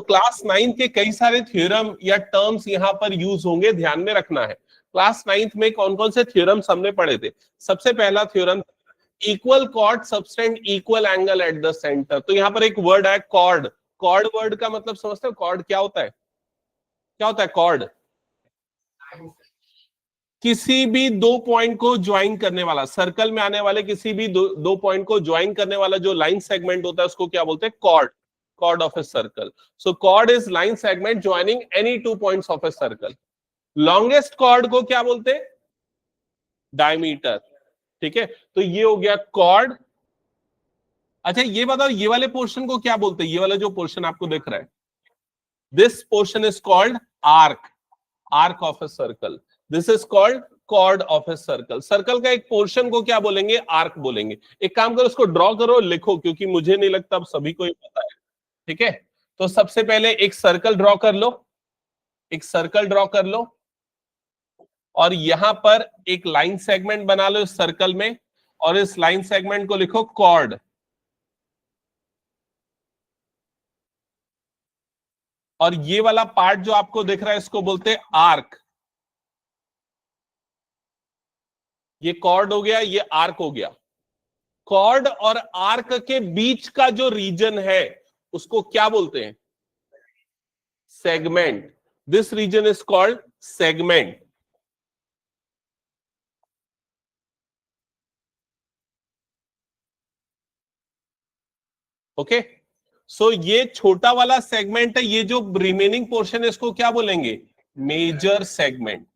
Class 9 के कई सारे थ्योरम या टर्म्स यहां पर यूज होंगे, ध्यान में रखना है। क्लास 9 में कौन कौन से थ्योरम्स हमने पढ़े थे? सबसे पहला theorem equal cord subtend equal angle at the centre. तो यहां पर एक वर्ड है कॉर्ड। कॉर्ड वर्ड का मतलब समझते हो? कॉर्ड क्या होता है? क्या होता है कॉर्ड? किसी भी दो पॉइंट को ज्वाइन करने वाला, सर्कल में आने वाले किसी भी दो पॉइंट को ज्वाइन करने वाला जो लाइन सेगमेंट होता है उसको क्या बोलते हैं? Chord. Chord of a circle. So chord is line segment joining any two points of a circle. Longest chord को क्या बोलते हैं? डायमीटर। ठीक है, तो ये हो गया कॉर्ड। अच्छा ये बताओ, ये वाले पोर्शन को क्या बोलते हैं? ये वाला जो पोर्शन आपको दिख रहा है, this portion is called arc. Arc of a circle. This is called chord of a circle. Circle का एक पोर्शन को क्या बोलेंगे? आर्क बोलेंगे। एक काम करो, उसको ड्रॉ करो, लिखो, क्योंकि मुझे नहीं लगता अब सभी को ये पता है। ठीक है, तो सबसे पहले एक सर्कल ड्रॉ कर लो। एक सर्कल ड्रॉ कर लो और यहां पर एक लाइन सेगमेंट बना लो इस सर्कल में, और इस लाइन सेगमेंट को लिखो कॉर्ड। और ये वाला पार्ट जो आपको दिख रहा है इसको बोलते हैं आर्क। ये कॉर्ड हो गया, ये आर्क हो गया। कॉर्ड और आर्क के बीच का जो रीजन है उसको क्या बोलते हैं? Segment. This region is called segment. Okay, so ये छोटा वाला सेगमेंट है, ये जो रिमेनिंग पोर्शन है इसको क्या बोलेंगे? Major segment.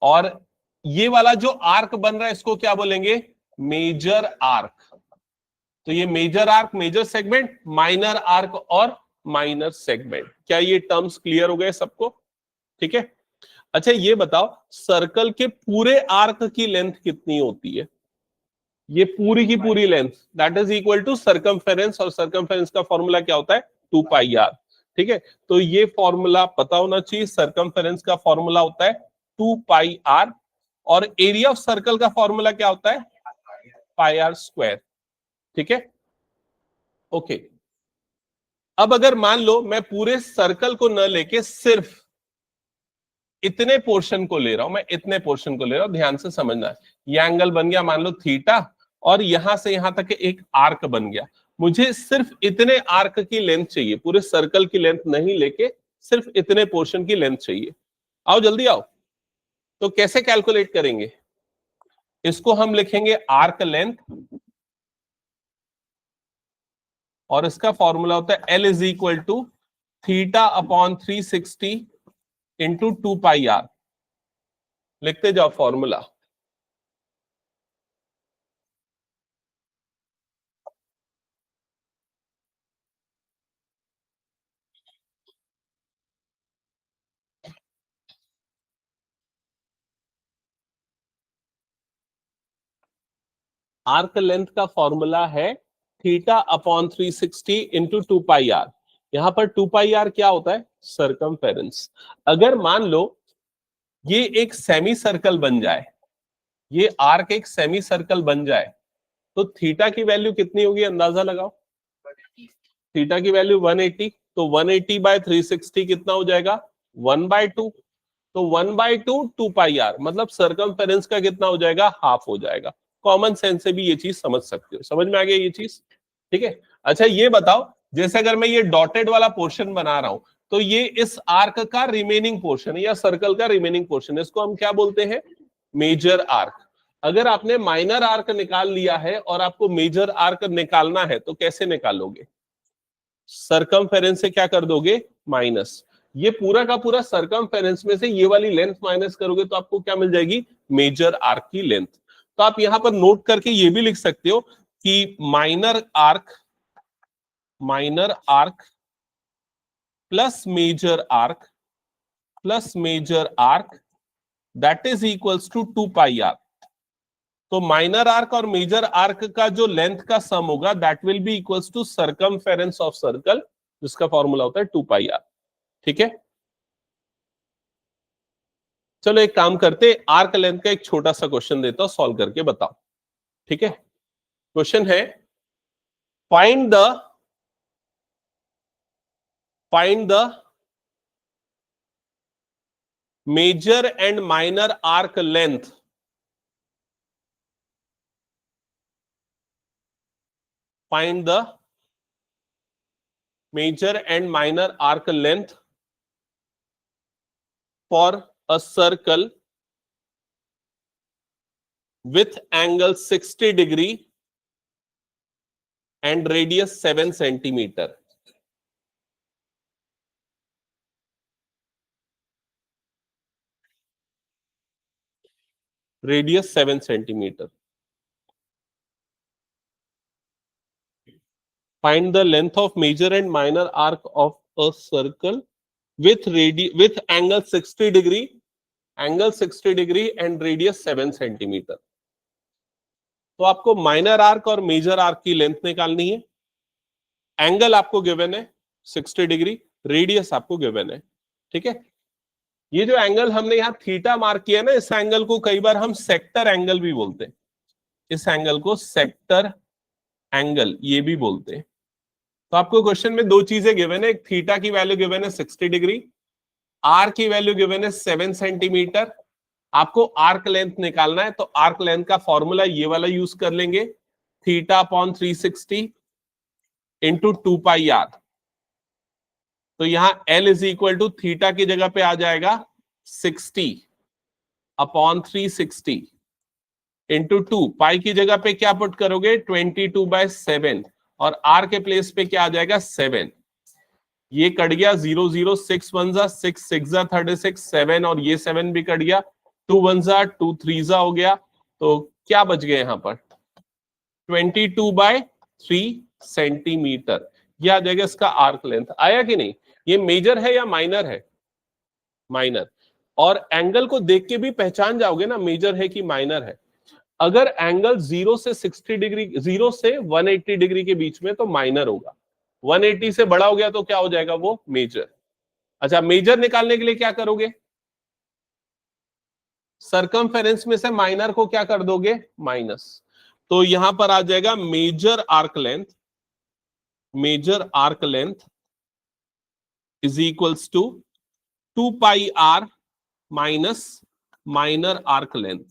और ये वाला जो आर्क बन रहा है इसको क्या बोलेंगे? Major arc. तो ये major arc, major segment, minor arc और माइनर सेगमेंट। क्या ये टर्म्स क्लियर हो गए सबको? ठीक है, अच्छा ये बताओ, सर्कल के पूरे आर्क की लेंथ कितनी होती है? ये पूरी की पूरी length that is equal to circumference, और सर्कमफेरेंस का फॉर्मूला क्या होता है? 2πr। ठीक है, तो ये फॉर्मूला पता होना चाहिए। सर्कमफेरेंस का फॉर्मूला होता है 2πr, और एरिया ऑफ सर्कल का फॉर्मूला क्या होता है? πr²। ठीक है, ओके। अब अगर मान लो मैं पूरे सर्कल को न लेके सिर्फ इतने पोर्शन को ले रहा हूं, मैं इतने पोर्शन को ले रहा हूं, ध्यान से समझना है। यह एंगल बन गया मान लो थीटा, और यहां से यहां तक एक आर्क बन गया। मुझे सिर्फ इतने आर्क की लेंथ चाहिए, पूरे सर्कल की लेंथ नहीं लेके सिर्फ इतने पोर्शन की लेंथ चाहिए। आओ जल्दी आओ। तो कैसे कैलकुलेट करेंगे इसको? हम लिखेंगे आर्क लेंथ, और इसका फॉर्मूला होता है L is equal to theta upon 360 into 2πr। लिखते जाओ फॉर्मूला। आर्क लेंथ का फॉर्मूला है थीटा अपॉन 360 इंटू 2πr। यहां पर 2πr क्या होता है? सर्कमफेरेंस। अगर मान लो ये एक सेमी सर्कल बन जाए, ये आर्क एक सेमी सर्कल बन जाए, तो थीटा की वैल्यू कितनी होगी? अंदाजा लगाओ। थीटा की वैल्यू 180, तो 180 बाय 360 कितना हो जाएगा? 1/2। तो 1/2 2πr, मतलब सर्कमफेरेंस का कितना हो जाएगा? हाफ हो जाएगा। कॉमन सेंस से भी ये चीज समझ सकते हो। समझ में आ गया ये चीज? ठीक है, अच्छा ये बताओ, जैसे अगर मैं ये डॉटेड वाला पोर्शन बना रहा हूं, तो ये इस आर्क का रिमेनिंग पोर्शन है या सर्कल का रिमेनिंग पोर्शन है, इसको हम क्या बोलते हैं? Major arc. अगर आपने माइनर आर्क निकाल लिया है और आपको मेजर आर्क निकालना है तो कैसे निकालोगे? सर्कमफेरेंस से क्या कर दोगे? माइनस। ये पूरा का पूरा सर्कमफेरेंस में से ये वाली लेंथ माइनस करोगे तो आपको क्या मिल जाएगी? मेजर आर्क की लेंथ। तो आप यहां पर नोट करके ये भी लिख सकते हो कि minor arc plus major arc that is equals to 2πr। तो माइनर आर्क और मेजर आर्क का जो लेंथ का सम होगा that will be equals to circumference of circle, जिसका फॉर्मूला होता है 2πr। ठीक है, चलो एक काम करते, आर्क लेंथ का एक छोटा सा क्वेश्चन देता हूं, सॉल्व करके बताओ। ठीक है, क्वेश्चन है find the major and minor arc length find the major and minor arc length for a circle with angle 60 degree and radius 7 centimeter. Radius 7 centimeter. Find the length of major and minor arc of a circle with angle 60 degree, and radius 7 centimeter. तो आपको minor arc और major arc की length निकालनी है. Angle आपको given है 60 degree, radius आपको given है. ठीक है, ये जो एंगल हमने यहाँ थीटा मार्क किया ना, इस एंगल को कई बार हम सेक्टर एंगल भी बोलते हैं. इस एंगल को सेक्टर एंगल ये भी बोलते हैं. तो आपको क्वेश्चन में दो चीजें गिवन है, एक थीटा की वैल्यू गिवन है 60 डिग्री, आर की वैल्यू गिवन है 7 सेंटीमीटर. आपको आर्क लेंथ निकालना है, तो आर्क लेंथ का फॉर्मूला ये वाला यूज कर लेंगे, theta upon 360 into 2 pi R. तो यहां L is equal to theta की जगह पे आ जाएगा 60 अपॉन 360 इंटू 2, पाई की जगह पे क्या पुट करोगे 22/7, और आर के प्लेस पे क्या आ जाएगा 7. ये कट गया 0 0 6 1 जा 6 6 जा 36 7, और ये 7 भी कट गया 2 1 जा 2 3 जा हो गया. तो क्या बच गए यहां पर 22/3 सेंटीमीटर. ये आ जाएगा इसका आर्क लेंथ. आया कि नहीं? ये मेजर है या माइनर है? माइनर. और एंगल को देख के भी पहचान जाओगे ना मेजर है कि माइनर है. अगर एंगल 0 से 60 डिग्री, 0 से 180 डिग्री के बीच में, तो माइनर होगा. 180 से बड़ा हो गया तो क्या हो जाएगा वो मेजर. अच्छा, मेजर निकालने के लिए क्या करोगे? सरकमफेरेंस में से माइनर को क्या कर दोगे माइनस. तो यहां पर आ जाएगा major arc length is equals to 2 pi R minus minor arc length.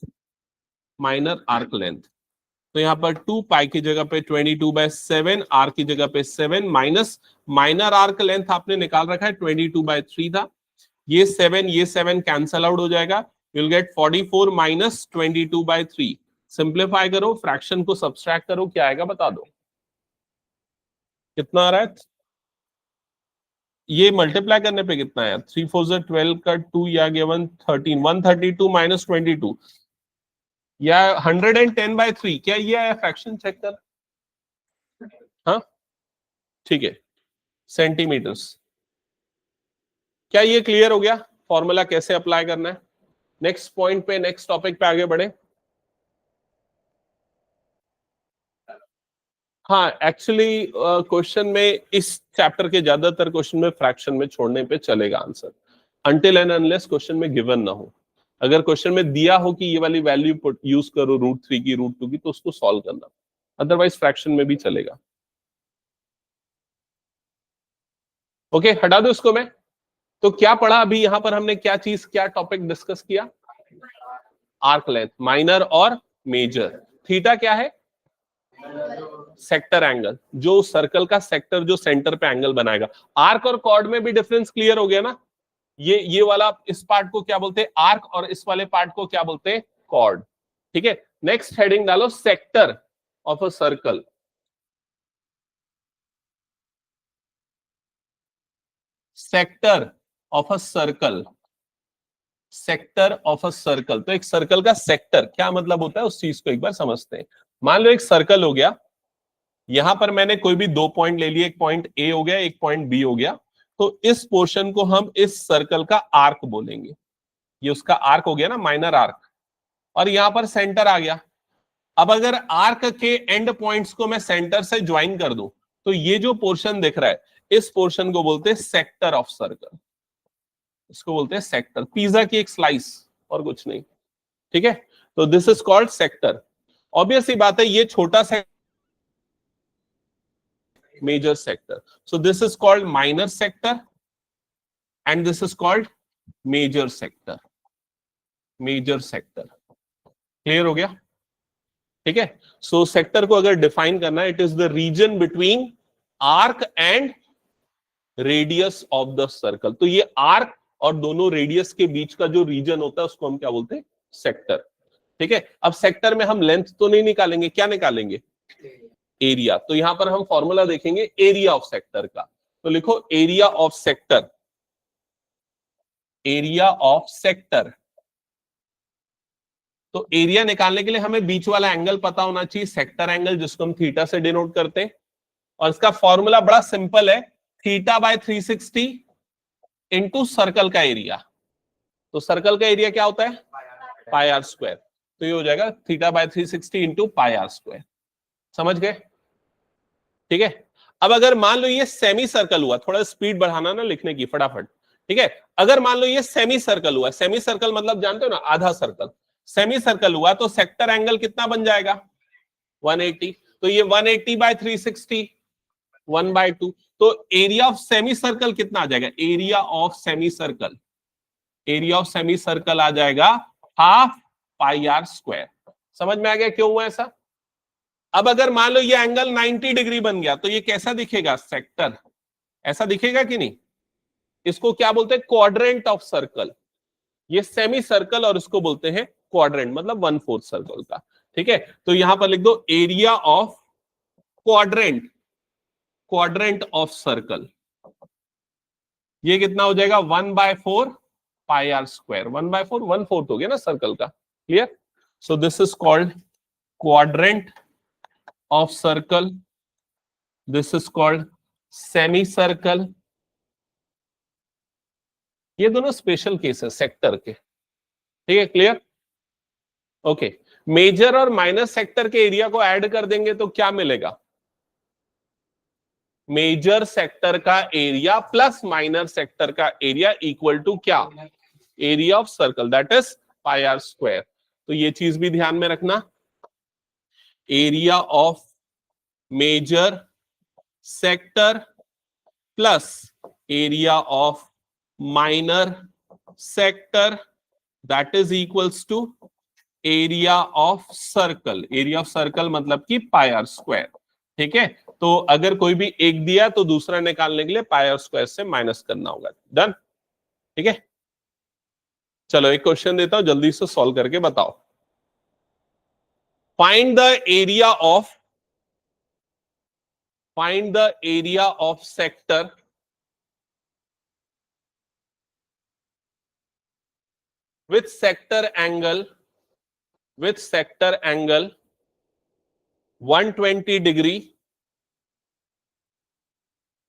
तो यहां पर 2 पाई की जगह पे 22/7, आर की जगह पे 7, माइनस माइनर आर्क लेंथ आपने निकाल रखा है 22/3 था. ये 7 कैंसल आउट हो जाएगा. You'll get 44 minus 22/3. सिंप्लीफाई करो, फ्रैक्शन को सब्सट्रैक्ट करो, क्या आएगा बता दो. कितना आ रहा है? ये मल्टीप्लाई करने पे कितना है? 3 4 जा 12 का 2, या गया 113, 132 माइनस 22, या 110/3. क्या ये आया फ्रैक्शन? चेक कर. हाँ ठीक है, सेंटीमीटर्स. क्या ये क्लियर हो गया फॉर्मूला कैसे अप्लाई करना है? नेक्स्ट पॉइंट पे, नेक्स्ट टॉपिक पे आगे बढ़े. हाँ, एक्चुअली क्वेश्चन में, इस चैप्टर के ज्यादातर क्वेश्चन में फ्रैक्शन में छोड़ने पे चलेगा answer, until and unless question में गिवन ना हो. अगर क्वेश्चन में दिया हो कि ये वाली वैल्यू यूज करो √3 की, √2 की, तो उसको सॉल्व करना, अदरवाइज फ्रैक्शन में भी चलेगा. ओके, हटा दो इसको मैं. तो क्या पढ़ा अभी यहां पर हमने? क्या टॉपिक डिस्कस किया? आर्क लेंथ, माइनर और मेजर. थीटा क्या है? सेक्टर एंगल, जो सर्कल का सेक्टर, जो सेंटर पे एंगल बनाएगा. आर्क और कॉर्ड में भी डिफरेंस क्लियर हो गया ना. ये वाला, इस पार्ट को क्या बोलते हैं? आर्क, और इस वाले पार्ट को क्या बोलते हैं? कॉर्ड. ठीक है, नेक्स्ट हेडिंग डालो, sector of a circle. Sector of a circle, sector of a circle. तो एक सर्कल का सेक्टर क्या मतलब होता है, उस चीज को एक बार समझते हैं. मान लो एक सर्कल हो गया, यहां पर मैंने कोई भी 2 पॉइंट ले लिए, एक पॉइंट ए हो गया, एक पॉइंट बी हो गया. तो इस पोर्शन को हम इस सर्कल का आर्क बोलेंगे. ये उसका आर्क हो गया ना, माइनर आर्क. और यहां पर सेंटर आ गया. अब अगर आर्क के एंड पॉइंट्स को मैं सेंटर से ज्वाइन कर दूं, तो ये जो पोर्शन दिख रहा है, इस पोर्शन को बोलते हैं सेक्टर ऑफ सर्कल. इसको बोलते हैं सेक्टर. पिज्जा की एक स्लाइस, और कुछ नहीं. ठीक है, तो this is called sector. Obvious सी बात है, ये छोटा सा major sector. So this is called minor sector and this is called major sector. Major sector. Clear हो गया? ठीक है. सो सेक्टर को अगर डिफाइन करना, it is the region between arc and radius of the circle. तो ये आर्क और दोनों रेडियस के बीच का जो रीजन होता है उसको हम क्या बोलते हैं? सेक्टर. ठीक है. अब सेक्टर में हम लेंथ तो नहीं निकालेंगे, क्या निकालेंगे? एरिया. तो यहां पर हम फॉर्मूला देखेंगे एरिया ऑफ सेक्टर का. तो लिखो area of sector. Area of sector. तो एरिया निकालने के लिए हमें बीच वाला एंगल पता होना चाहिए, सेक्टर एंगल, जिसको हम थीटा से डिनोट करते हैं. और इसका फॉर्मूला बड़ा सिंपल है, थीटा बाय 360 इंटू सर्कल का एरिया. तो सर्कल का एरिया क्या होता है? Pi r square. तो ये हो जाएगा theta by 360 into pi r square. समझ गए? ठीक है. अब अगर मान लो ये सेमी सर्कल हुआ, थोड़ा स्पीड बढ़ाना ना लिखने की, फटाफट. ठीक है. अगर मान लो ये सेमी सर्कल हुआ, सेमी सर्कल मतलब जानते हो ना, आधा सर्कल. सेमी सर्कल हुआ तो सेक्टर एंगल कितना बन जाएगा? 180. तो ये 180 बाय 360 1/2. तो एरिया ऑफ सेमी सर्कल कितना आ जाएगा? Area of semi circle, area of semi circle आ जाएगा हाफ पाई आर स्क्वायर. समझ में आ गया क्यों हुआ ऐसा? अब अगर मान लो ये एंगल 90 डिग्री बन गया तो ये कैसा दिखेगा? सेक्टर. ऐसा दिखेगा कि नहीं? इसको क्या बोलते हैं? Quadrant of circle. ये सेमी सर्कल और इसको बोलते हैं क्वाड्रेंट, मतलब 1/4 सर्कल का. ठीक है. तो यहां पर लिख दो area of quadrant, quadrant of circle. ये कितना हो जाएगा? 1/4 पाई आर स्क्वायर. 1/4 1/4 हो गया ना सर्कल का. Clear? So this is called quadrant of circle. This is called semi circle. ये दोनों स्पेशल केसेस सेक्टर के. ठीक है. क्लियर? ओके. मेजर और माइनर सेक्टर के एरिया को ऐड कर देंगे तो क्या मिलेगा? मेजर सेक्टर का एरिया प्लस माइनर सेक्टर का एरिया इक्वल टू क्या? Area of circle, that is pi r square. तो ये चीज भी ध्यान में रखना. Area of major sector plus area of minor sector, that is equals to area of circle. Area of circle मतलब कि पाई आर स्क्वायर. ठीक है. तो अगर कोई भी एक दिया तो दूसरा निकालने के लिए पाई आर स्क्वायर से माइनस करना होगा. डन? ठीक है. चलो एक क्वेश्चन देता हूं, जल्दी से सॉल्व करके बताओ. Find the area of sector with sector angle 120 degree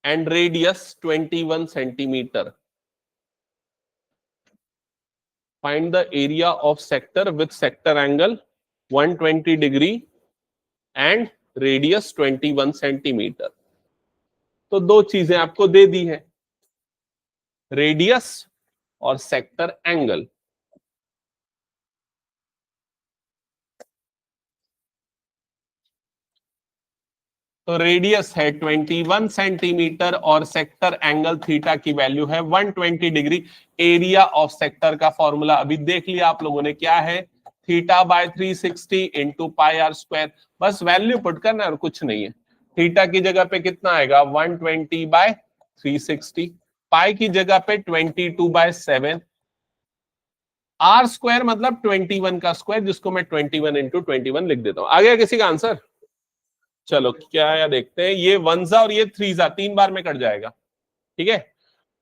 and radius 21 centimeter. Find the area of sector with sector angle 120 degree and radius 21 centimeter. तो दो चीजें आपको दे दी है, रेडियस और सेक्टर एंगल. तो रेडियस है 21 सेंटीमीटर और सेक्टर एंगल थीटा की वैल्यू है 120 डिग्री. एरिया ऑफ सेक्टर का फॉर्मूला अभी देख लिया आप लोगों ने, क्या है? Theta by 360 into pi r square. बस वैल्यू पुट करना और कुछ नहीं है. थीटा की जगह पे कितना आएगा? 120 बाय 360. पाई की जगह पे 22/7. आर स्क्वायर मतलब 21 का स्क्वायर, जिसको मैं 21 इंटू 21 लिख देता हूं. आ गया किसी का आंसर? चलो क्या है देखते हैं. ये 1 और ये 3 3 बार में कट जाएगा. ठीक है.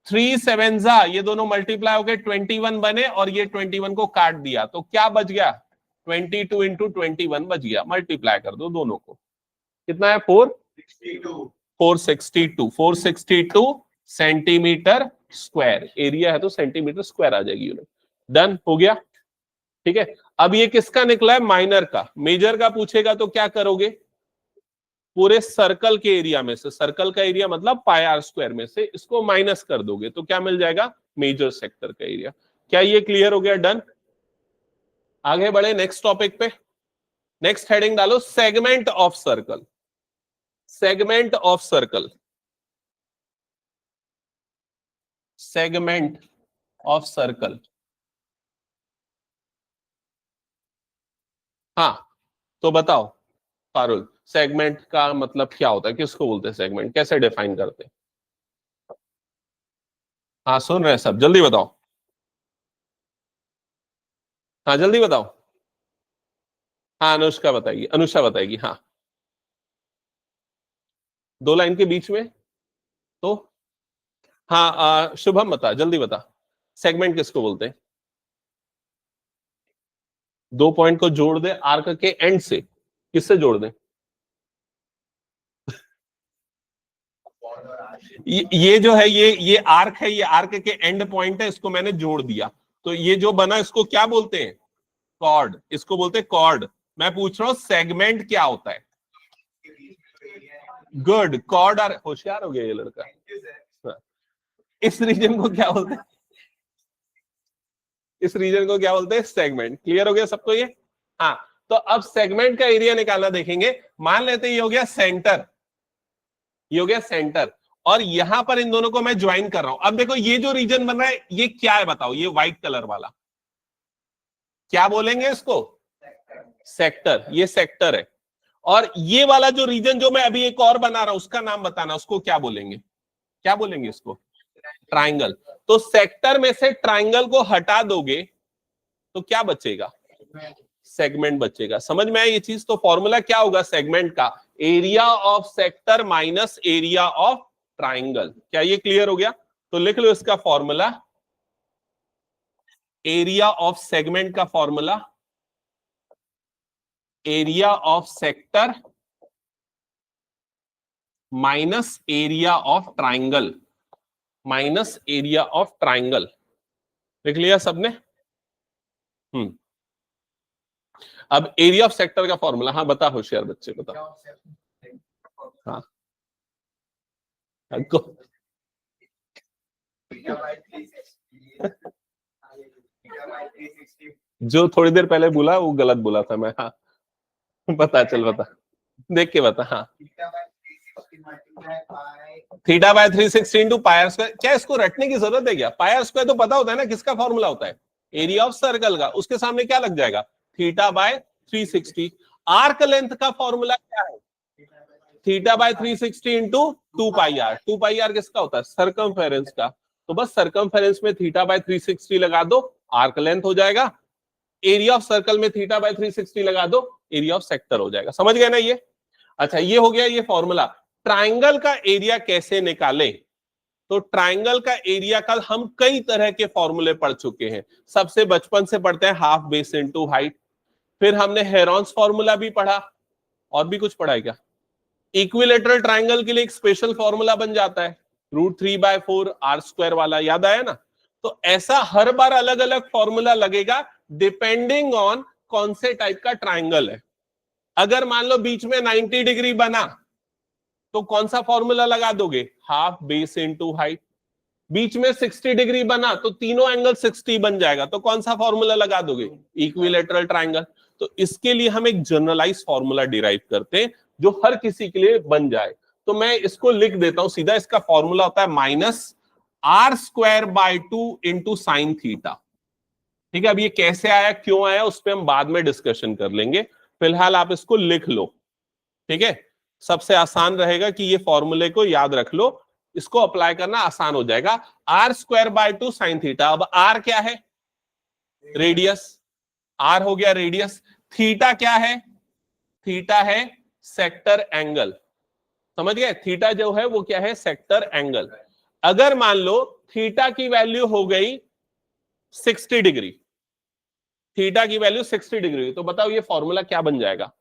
3 7 ये दोनों मल्टीप्लाई हो गए 21 बने और ये 21 को काट दिया तो क्या बच गया? 22 इंटू 21 बच गया. मल्टीप्लाई कर दो दोनों को. कितना है? 462 सेंटीमीटर स्क्वायर. एरिया है तो सेंटीमीटर स्क्वायर आ जाएगी यूनिट. डन हो गया. ठीक है. अब ये किसका निकला है? माइनर का. मेजर का पूछेगा तो क्या करोगे? पूरे सर्कल के एरिया में से, सर्कल का एरिया मतलब पाई आर स्क्वायर में से इसको माइनस कर दोगे तो क्या मिल जाएगा? मेजर सेक्टर का एरिया. क्या ये क्लियर हो गया? डन. आगे बढ़े नेक्स्ट टॉपिक पे. नेक्स्ट हेडिंग डालो segment of circle. Segment of circle, segment of circle. हाँ तो बताओ पारुल, सेगमेंट का मतलब क्या होता है, किसको बोलते हैं सेगमेंट, कैसे डिफाइन करते हैं? हाँ सुन रहे हैं सब, जल्दी बताओ। हाँ जल्दी बताओ। हाँ अनुष्का बताएगी, अनुषा बताएगी। हाँ दो लाइन के बीच में तो। हाँ शुभम बता, जल्दी बता, सेगमेंट किसको बोलते हैं? दो पॉइंट को जोड़ दे आर्क के एंड से, किससे जोड़ दे? ये जो है ये आर्क है, ये आर्क के एंड पॉइंट है, इसको मैंने जोड़ दिया, तो ये जो बना इसको क्या बोलते हैं? कॉर्ड, इसको बोलते हैं कॉर्ड। मैं पूछ रहा हूं सेगमेंट क्या होता है? Good, chord. और होशियार हो गया ये लड़का। इस रीजन को क्या बोलते हैं? इस रीजन को क्या बोलते हैं? सेगमेंट। क्लियर हो गया सबको ये? हाँ तो अब सेगमेंट का एरिया निकालना देखेंगे। मान लेते हैं ये हो गया सेंटर, ये हो गया सेंटर, और यहां पर इन दोनों को मैं ज्वाइन कर रहा हूं। अब देखो ये जो रीजन बन रहा है ये क्या है बताओ, ये व्हाइट कलर वाला क्या बोलेंगे इसको? सेक्टर, ये सेक्टर है। और ये वाला जो रीजन जो मैं अभी एक और बना रहा हूं उसका नाम बताना, उसको क्या बोलेंगे? क्या बोलेंगे इसको? ट्राइंगल। तो सेक्टर में से ट्राइंगल को हटा दोगे तो क्या बचेगा? सेगमेंट बचेगा। समझ में आया ये चीज? तो फॉर्मूला क्या होगा सेगमेंट का? Area of sector minus area of triangle. क्या ये क्लियर हो गया? तो लिख लो इसका फॉर्मूला, एरिया ऑफ सेगमेंट का formula area of sector minus area of triangle, minus area of triangle. लिख लिया सबने? अब एरिया ऑफ सेक्टर का फॉर्मूला, हाँ बता होशियार बच्चे बता। हाँ जो थोड़ी देर पहले बोला वो गलत बोला था मैं। हाँ बता, चल बता, देख के बता। हाँ theta by 360 into pi r square. क्या इसको रटने की जरूरत है क्या? पाई आर स्क्वायर तो पता होता है ना किसका फॉर्मूला होता है? एरिया ऑफ सर्कल का। उसके सामने क्या लग जाएगा? Theta by 360। आर्क लेंथ का फॉर्मूला क्या है? Theta by 360 into 2 pi r. 2 pi r किसका होता है? सर्कमफेरेंस का। तो बस सर्कमफेरेंस में थीटा बाय 360 लगा दो, आर्क लेंथ हो जाएगा। एरिया ऑफ सर्कल में थीटा बाय 360 लगा दो, एरिया ऑफ सेक्टर हो जाएगा। समझ गए ना ये? अच्छा ये हो गया ये फॉर्मूला। ट्राइंगल का एरिया कैसे निकाले? तो ट्राइंगल का एरिया का हम कई तरह के फॉर्मूले पढ़ चुके हैं। सबसे बचपन से पढ़ते हैं हाफ बेस इनटू हाइट, फिर हमने हेरॉन्स फॉर्मूला भी पढ़ा, और भी कुछ पढ़ा है क्या? इक्विलेटरल ट्राइंगल के लिए एक स्पेशल फॉर्मूला बन जाता है √3/4 आर स्क्वायर वाला, याद आया ना? तो ऐसा हर बार अलग अलग फॉर्मूला लगेगा डिपेंडिंग ऑन कौन से टाइप का ट्राइंगल है। अगर मान लो बीच में 90 डिग्री बना तो कौन सा फॉर्मूला लगा दोगे? Half base into height. बीच में 60 डिग्री बना तो तीनों एंगल 60 बन जाएगा, तो कौन सा फॉर्मूला लगा दोगे? Equilateral triangle. तो इसके लिए हम एक जनरलाइज फॉर्मूला डिराइव करते हैं जो हर किसी के लिए बन जाए। तो मैं इसको लिख देता हूं सीधा, इसका फॉर्मूला होता है -r²/2 इंटू साइन थीटा। ठीक है, अब ये कैसे आया क्यों आया उस पर हम बाद में डिस्कशन कर लेंगे, फिलहाल आप इसको लिख लो। ठीक है, सबसे आसान रहेगा कि ये फॉर्मूले को याद रख लो, इसको अप्लाई करना आसान हो जाएगा। r²/2 sine theta. अब r क्या है? रेडियस। r हो गया रेडियस। थीटा क्या है? थीटा है सेक्टर एंगल। समझ गए? थीटा जो है वो क्या है? Sector angle. अगर मान लो थीटा की वैल्यू हो गई 60 डिग्री, थीटा की वैल्यू 60 डिग्री, तो बताओ ये फॉर्मूला क्या बन जाएगा?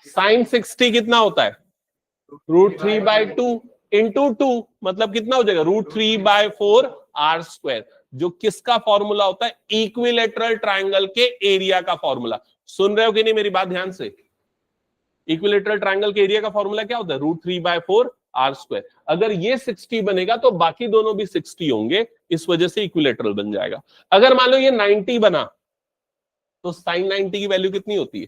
साइन 60 कितना होता है? √3/2 इंटू 2, मतलब कितना हो जाएगा? √3/4 आर स्क्वायर, जो किसका फॉर्मूला होता है? इक्विलेटरल ट्राइंगल के एरिया का फॉर्मूला। सुन रहे हो कि नहीं मेरी बात ध्यान से? इक्विलेटरल ट्राइंगल के एरिया का फॉर्मूला क्या होता है? √3/4 आर स्क्वायर। अगर ये 60 बनेगा तो बाकी दोनों भी 60 होंगे, इस वजह से इक्विलेटरल बन जाएगा। अगर मान लो ये 90 बना तो साइन 90 की वैल्यू कितनी होती है?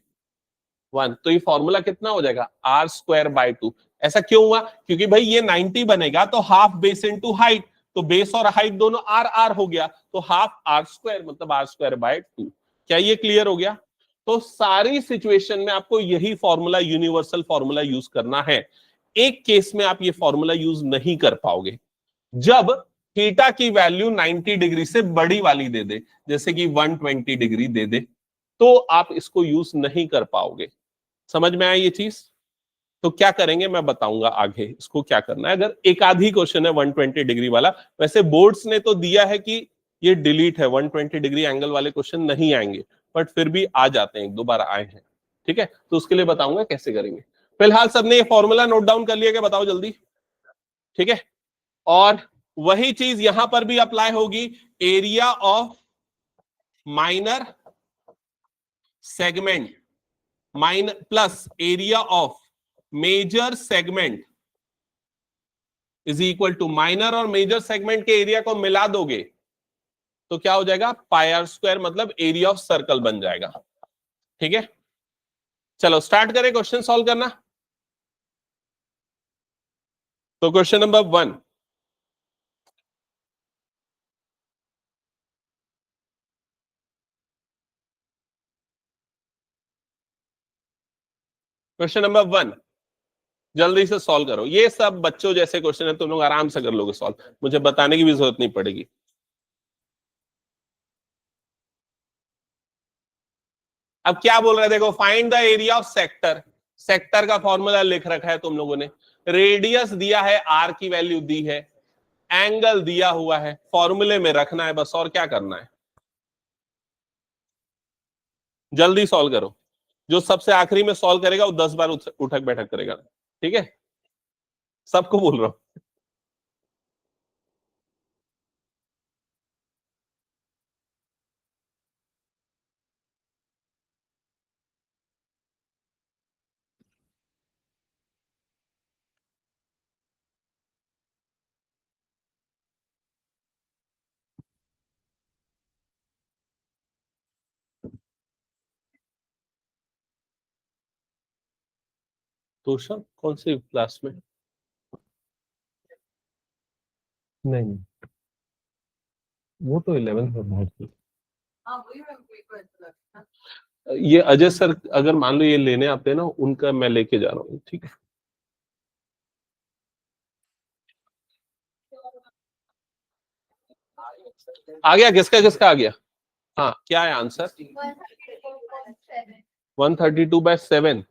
1, तो ये फॉर्मूला कितना हो जाएगा आर स्क्वायर बाय 2। ऐसा क्यों हुआ? क्योंकि भाई ये 90 बनेगा तो हाफ बेस इनटू हाइट, तो बेस और हाइट दोनों आर आर हो गया, तो हाफ आर स्क्वायर मतलब आर स्क्वायर बाय 2। क्या ये क्लियर हो गया? तो सारी सिचुएशन में आपको यही फॉर्मूला, यूनिवर्सल फॉर्मूला यूज करना है। एक केस में आप ये फॉर्मूला यूज नहीं कर पाओगे, जब थीटा की वैल्यू 90 डिग्री से बड़ी वाली दे दे, जैसे कि 120 डिग्री दे दे, तो आप इसको यूज नहीं कर पाओगे। समझ में आया ये चीज? तो क्या करेंगे मैं बताऊंगा आगे इसको क्या करना है। अगर एक आधी क्वेश्चन है 120 डिग्री वाला, वैसे बोर्ड्स ने तो दिया है कि ये डिलीट है, 120 डिग्री एंगल वाले क्वेश्चन नहीं आएंगे, बट फिर भी आ जाते हैं, एक दो बार आए हैं। ठीक है, तो उसके लिए बताऊंगा कैसे करेंगे। फिलहाल सबने ये फॉर्मूला नोट डाउन कर लिया क्या? बताओ जल्दी। ठीक है, और वही चीज यहां पर भी अप्लाई होगी। Area of minor segment minor plus area of major segment is equal to, minor और मेजर सेगमेंट के एरिया को मिला दोगे तो क्या हो जाएगा पाई आर स्क्वायर, मतलब एरिया ऑफ सर्कल बन जाएगा। ठीक है, चलो स्टार्ट करें क्वेश्चन सॉल्व करना। तो क्वेश्चन नंबर 1, क्वेश्चन नंबर 1 जल्दी से सॉल्व करो। ये सब बच्चों जैसे क्वेश्चन है, तुम लोग आराम से कर लोगे सॉल्व, मुझे बताने की भी जरूरत नहीं पड़ेगी। अब क्या बोल रहे हैं देखो, find the area of sector. Sector का फॉर्मूला लिख रखा है तुम लोगों ने, रेडियस दिया है, आर की वैल्यू दी है, एंगल दिया हुआ है, फॉर्मूले में रखना है बस, और क्या करना है। जल्दी सॉल्व करो, जो सबसे आखिरी में सॉल्व करेगा वो 10 बार उठक बैठक करेगा। ठीक है, सबको बोल रहा हूं। तो सर कौन सी क्लास में? नहीं, वो तो 11th में बात की। ये अजय सर अगर मान लो ये लेने आते हैं ना, उनका मैं लेके जा रहा हूँ। ठीक है, आ गया? किसका किसका आ गया? हाँ, क्या है आंसर? 132/7।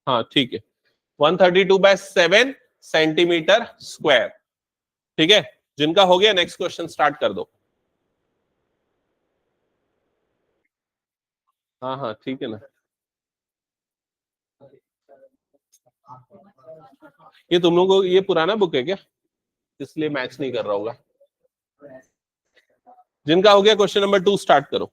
हाँ ठीक है, 132/7 सेंटीमीटर स्क्वायर। ठीक है, जिनका हो गया नेक्स्ट क्वेश्चन स्टार्ट कर दो। हाँ हाँ ठीक है ना। ये तुम लोगों को ये पुराना बुक है क्या, इसलिए मैच नहीं कर रहा होगा। जिनका हो गया क्वेश्चन नंबर 2 स्टार्ट करो।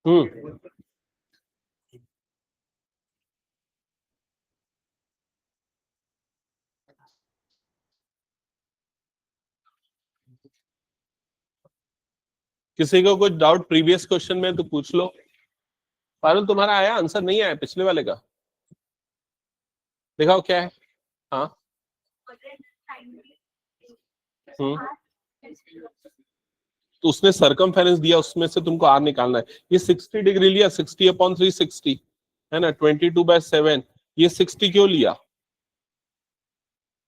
हम्म, किसी को कुछ डाउट प्रीवियस क्वेश्चन में तो पूछ लो। पारुल तुम्हारा आया आंसर? नहीं आया पिछले वाले का? दिखाओ क्या है। हाँ, हम्म, तो उसने सरकमफेरेंस दिया, उसमें से तुमको आर निकालना है। ये 60 डिग्री लिया, 60/360 है ना, 22/7। ये 60 क्यों लिया?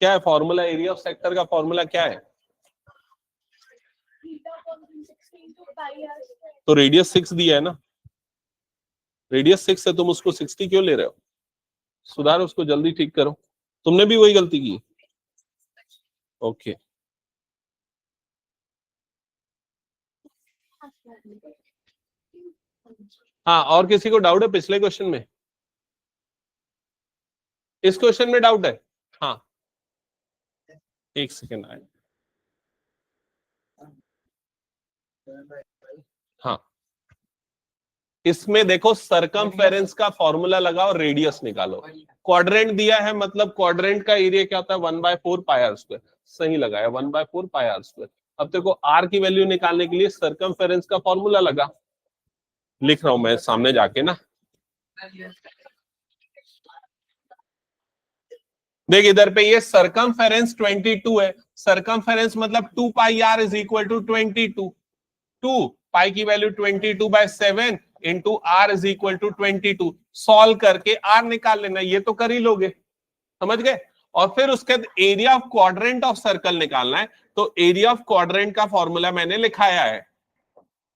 क्या है फॉर्मूला? एरिया ऑफ सेक्टर का फॉर्मूला क्या है? तो रेडियस 6 दिया है ना, रेडियस 6 है, तुम उसको 60 क्यों ले रहे हो? सुधारो उसको, जल्दी ठीक करो। तुमने भी वही गलती की। ओके, हाँ, और किसी को डाउट है पिछले क्वेश्चन में? इस क्वेश्चन में डाउट है? हाँ, एक सेकेंड आए। हाँ, इसमें देखो सरकमफेरेंस का फॉर्मूला लगाओ, रेडियस निकालो। क्वाड्रेंट दिया है, मतलब क्वाड्रेंट का एरिया क्या होता है 1/4 पाई आर स्क्वायर। सही लगाया 1/4 पाई आर स्क्वायर। अब तेरे को आर की वैल्यू निकालने के लिए सर्कमफेरेंस का फॉर्मूला लगा, लिख रहा हूं मैं सामने जाके ना। देख इधर पे ये सर्कमफेरेंस 22 है, सर्कमफेरेंस मतलब 2 pi r is equal to 22, 2 pi की value 22/7 into r is equal to 22। Solve करके आर निकाल लेना, ये तो कर ही लोगे, समझ गए। और फिर उसके बाद area of quadrant of circle निकालना है, तो एरिया ऑफ क्वाड्रेंट का फॉर्मूला मैंने लिखाया है।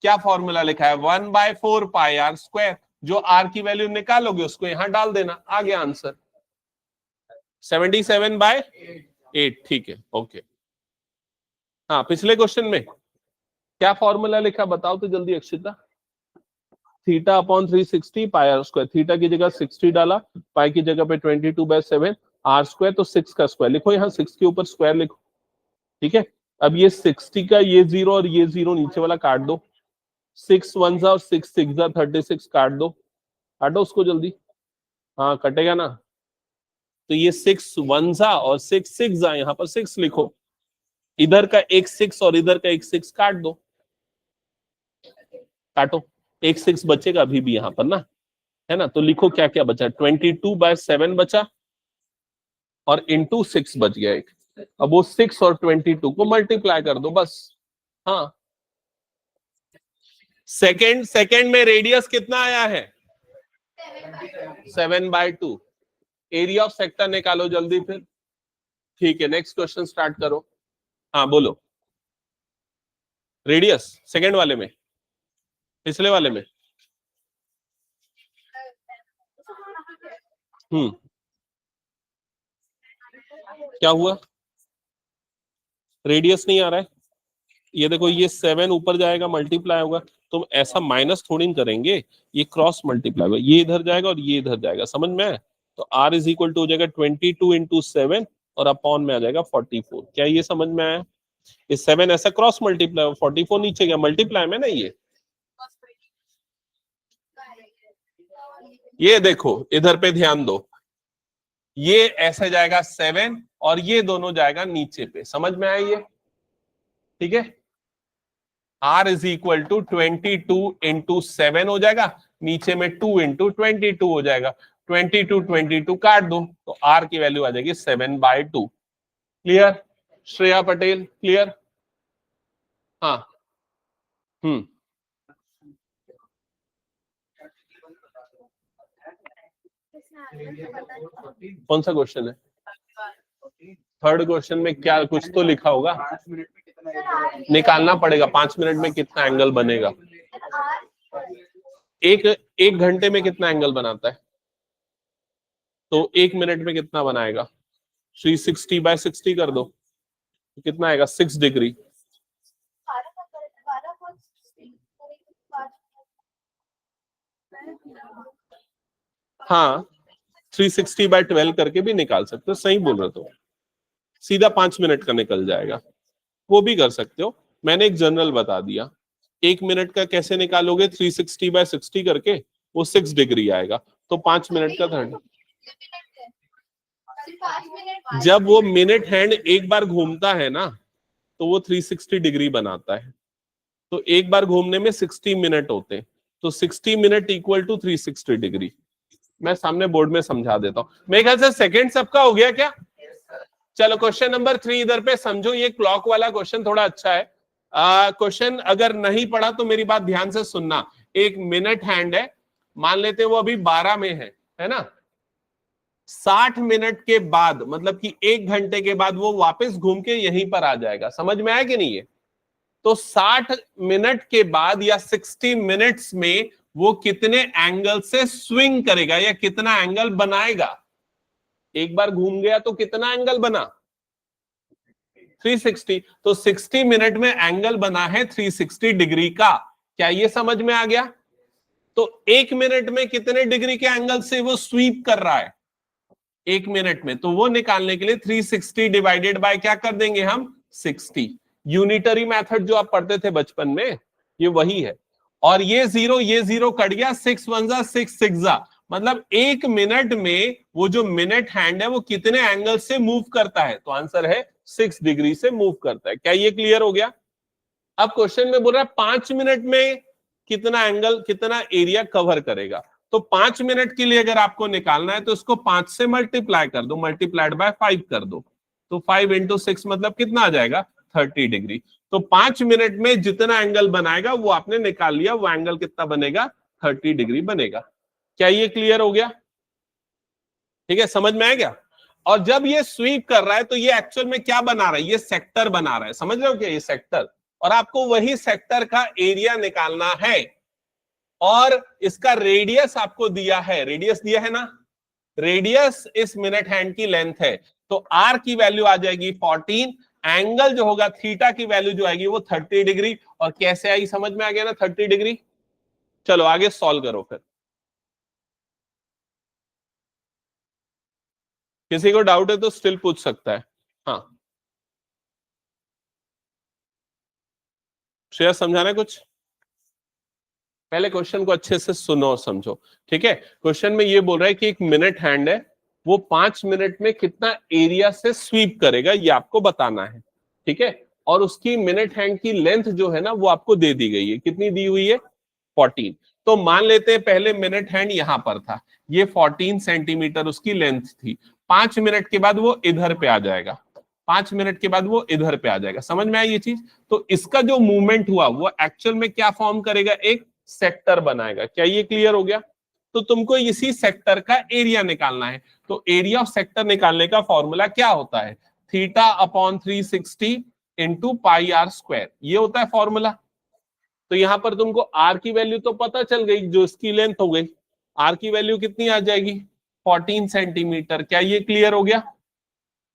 क्या फॉर्मूला लिखा है? 1/4 पाई आर स्क्वायर। जो आर की वैल्यू निकालोगे उसको यहां डाल देना, आ गया आंसर 77/8। ठीक है, ओके। हाँ, पिछले क्वेश्चन में क्या फॉर्मूला लिखा बताओ तो जल्दी Akshita. Theta upon 360 pi r square. Theta की जगह 60 डाला, पाई की जगह पे 22/7, आर स्क्वायर तो 6 का स्क्वायर लिखो, यहाँ 6 के ऊपर स्क्वायर लिखो, ठीक है। अब ये 60 का ये 0 और ये 0 नीचे वाला काट दो, 6 1 और 6 6 36 काट दो, काटो उसको जल्दी। हाँ कटेगा ना, तो ये 6 1 और 6 6 यहाँ पर 6 लिखो, इधर का एक 6 और इधर का एक 6 काट दो, काटो, एक 6 बचेगा अभी भी यहाँ पर ना, है ना। तो लिखो क्या क्या बचा, 22/7 बचा और इंटू 6 बच गया एक। अब वो 6 और 22 को मल्टीप्लाई कर दो बस। हाँ, सेकेंड में रेडियस कितना आया है? 7/2। एरिया ऑफ सेक्टर निकालो जल्दी फिर। ठीक है, नेक्स्ट क्वेश्चन स्टार्ट करो। हाँ बोलो। रेडियस सेकेंड वाले में, पिछले वाले में। क्या हुआ? रेडियस नहीं आ रहा है। ये देखो, ये 7 ऊपर जाएगा मल्टीप्लाई होगा, तो ऐसा माइनस थोड़ी नहीं करेंगे, ये क्रॉस मल्टीप्लाई होगा, ये इधर जाएगा और ये इधर जाएगा, समझ में आया? तो r इज इक्वल टू हो जाएगा 22 इंटू 7 और अपॉन में आ जाएगा 44। क्या ये समझ में आया? ये 7 ऐसा क्रॉस मल्टीप्लाई हो, 44 नीचे गया, मल्टीप्लाई में ना ये देखो इधर पे ध्यान दो, ये ऐसे जाएगा 7 और ये दोनों जाएगा नीचे पे, समझ में आया ये? ठीक है, r is equal to 22 into 7 हो जाएगा, नीचे में 2 इंटू 22 हो जाएगा, 22 काट दो तो r की वैल्यू आ जाएगी 7/2। क्लियर? श्रेया पटेल क्लियर? हाँ। कौन सा क्वेश्चन है? थर्ड क्वेश्चन में क्या कुछ तो लिखा होगा, निकालना पड़ेगा 5 मिनट में कितना एंगल बनेगा। एक घंटे में कितना एंगल बनाता है, तो 1 मिनट में कितना बनाएगा? 360/60 कर दो तो कितना आएगा? 6 डिग्री। हाँ, 360/12 करके भी निकाल सकते हो, सही बोल रहे हो, सीधा 5 मिनट का निकल जाएगा, वो भी कर सकते हो। मैंने एक जनरल बता दिया, 1 मिनट का कैसे निकालोगे? 360/60 करके वो 6 डिग्री आएगा, तो 5 मिनट का 30। जब वो मिनट हैंड एक बार घूमता है ना, तो वो 360 डिग्री बनाता है, तो एक बार घूमने में 60 मिनट होते हैं, तो 60 मिनट इक्वल टू 360 डिग्री। मैं सामने बोर्ड में समझा देता हूं। मेरे ख्याल से सेकंड सबका हो गया क्या? चलो क्वेश्चन नंबर 3 इधर पे समझो, ये क्लॉक वाला क्वेश्चन थोड़ा अच्छा है। क्वेश्चन अगर नहीं पढ़ा तो मेरी बात ध्यान से सुनना। एक मिनट हैंड है, मान लेते हैं वो अभी 12 में है ना, 60 मिनट के बाद मतलब कि 1 घंटे के बाद वो वापस घूम के यहीं पर आ जाएगा, समझ में आया कि नहीं? है तो 60 मिनट के बाद या 60 मिनट्स में वो कितने एंगल से स्विंग करेगा या कितना एंगल बनाएगा? एक बार घूम गया तो कितना एंगल बना? 360। तो 60 मिनट में एंगल बना है 360 डिग्री का। क्या ये समझ में आ गया? तो 1 मिनट में कितने डिग्री के एंगल से वो स्वीप कर रहा है 1 मिनट में? तो वो निकालने के लिए 360 डिवाइडेड बाय क्या कर देंगे हम? 60। यूनिटरी मेथड जो आप पढ़ते थे बचपन में, ये वही है। और ये जीरो कट गया, 6 1 6 6 मतलब 1 मिनट में वो जो मिनट हैंड है वो कितने एंगल से मूव करता है? तो आंसर है 6 डिग्री से मूव करता है। क्या ये क्लियर हो गया? अब क्वेश्चन में बोल रहा है 5 मिनट में कितना एंगल, कितना एरिया कवर करेगा। तो 5 मिनट के लिए अगर आपको निकालना है तो उसको 5 से मल्टीप्लाई कर दो, मल्टीप्लाइड बाय 5 कर दो। तो 5 इंटू 6 मतलब कितना आ जाएगा? 30 डिग्री। तो 5 मिनट में जितना एंगल बनाएगा वो आपने निकाल लिया, वो एंगल कितना बनेगा? 30 डिग्री बनेगा। क्या ये क्लियर हो गया? ठीक है, समझ में आ गया? और जब ये स्वीप कर रहा है तो ये एक्चुअल में क्या बना रहा है? ये सेक्टर बना रहा है, समझ रहे हो क्या? ये सेक्टर, और आपको वही सेक्टर का एरिया निकालना है। और इसका रेडियस आपको दिया है, रेडियस दिया है ना, रेडियस इस मिनट हैंड की लेंथ है। तो आर की वैल्यू आ जाएगी 14, एंगल जो होगा थीटा की वैल्यू जो आएगी वो 30 डिग्री। और कैसे आई, समझ में आ गया ना 30 डिग्री? चलो आगे सॉल्व करो फिर। किसी को डाउट है तो स्टिल पूछ सकता है। हाँ श्रेया, समझाना है कुछ? पहले क्वेश्चन को अच्छे से सुनो और समझो। ठीक है, क्वेश्चन में ये बोल रहा है कि एक मिनट हैंड है, वो 5 मिनट में कितना एरिया से स्वीप करेगा ये आपको बताना है। ठीक है, और उसकी मिनट हैंड की लेंथ जो है ना वो आपको दे दी गई है। कितनी दी हुई है? 14। तो मान लेते हैं पहले मिनट हैंड यहां पर था, ये 14 सेंटीमीटर उसकी लेंथ थी। 5 मिनट के बाद वो इधर पे आ जाएगा, 5 मिनट के बाद वो इधर पे आ जाएगा। समझ में आई ये चीज? तो इसका जो मूवमेंट हुआ वो एक्चुअल में क्या फॉर्म करेगा? एक सेक्टर बनाएगा। क्या ये क्लियर हो गया? तो तुमको इसी सेक्टर का एरिया निकालना है। तो एरिया ऑफ सेक्टर निकालने का फॉर्मूला क्या होता है? Theta upon 360 into pi r square, ये होता है फॉर्मूला। तो यहां पर तुमको आर की वैल्यू तो पता चल गई, जो इसकी लेंथ हो गई। आर की वैल्यू कितनी आ जाएगी? 14 सेंटीमीटर। क्या ये क्लियर हो गया?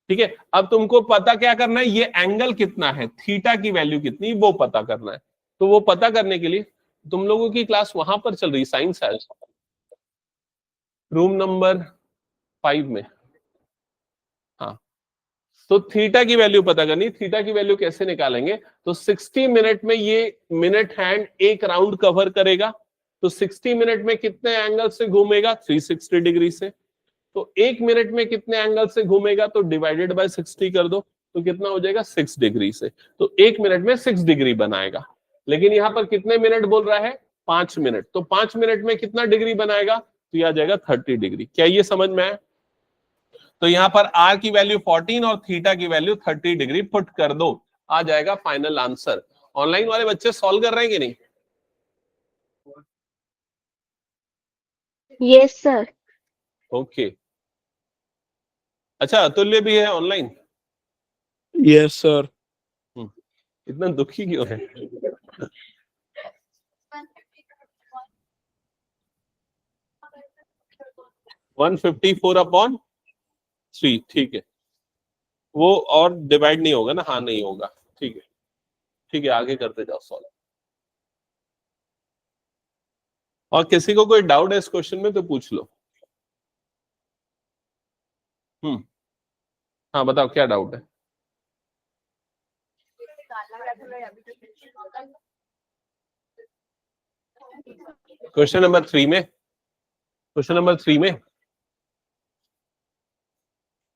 ठीक है, अब तुमको पता क्या करना है? ये एंगल कितना है, थीटा की वैल्यू कितनी, वो पता करना है। तो वो पता करने के लिए तुम लोगों की क्लास वहां पर चल रही, साइंस है, रूम नंबर 5 में। हाँ, तो थीटा की वैल्यू पता करनी। थीटा की वैल्यू कैसे निकालेंगे? तो 60 मिनट में ये मिनट हैंड एक राउंड कवर करेगा। तो 60 मिनट में कितने एंगल से घूमेगा? 360 डिग्री से। तो 1 मिनट में कितने एंगल से घूमेगा? तो डिवाइडेड बाय 60 कर दो, तो कितना हो जाएगा? 6 डिग्री से। तो 1 मिनट में 6 डिग्री बनाएगा। लेकिन यहां पर कितने मिनट बोल रहा है? 5 मिनट। तो 5 मिनट में कितना डिग्री बनाएगा? तो यह आ जाएगा 30 डिग्री। क्या ये समझ में आया? तो यहां पर आर की वैल्यू 14 और थीटा की वैल्यू 30 डिग्री पुट कर दो, आ जाएगा फाइनल आंसर। ऑनलाइन वाले बच्चे सॉल्व कर रहे हैं कि नहीं? Yes sir. ओके। अच्छा, अतुल्य भी है ऑनलाइन? Yes sir. इतना दुखी क्यों है? 154 अपॉन 3, ठीक है। वो और डिवाइड नहीं होगा ना? हाँ नहीं होगा, ठीक है। ठीक है, आगे करते जाओ सॉल्व। और किसी को कोई डाउट है इस क्वेश्चन में तो पूछ लो। हाँ बताओ, क्या डाउट है? क्वेश्चन नंबर 3 में, क्वेश्चन नंबर 3 में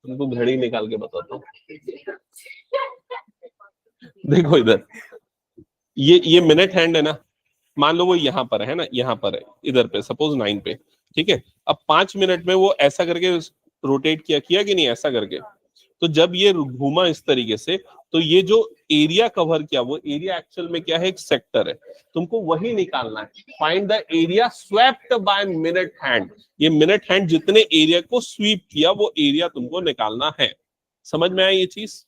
तुमको घड़ी निकाल के बताता हूँ। देखो इधर, ये मिनट हैंड है ना, मान लो वो यहाँ पर है ना, यहाँ पर है, इधर पे सपोज 9 पे। ठीक है, अब 5 मिनट में वो ऐसा करके रोटेट किया किया कि नहीं, ऐसा करके। तो जब ये घूमा इस तरीके से, तो ये जो एरिया कवर किया वो एरिया एक्चुअल में क्या है? एक सेक्टर है। तुमको वही निकालना है। Find the area swept by minute hand. ये मिनट हैंड जितने एरिया को स्वीप किया वो एरिया तुमको निकालना है। समझ में आया ये चीज?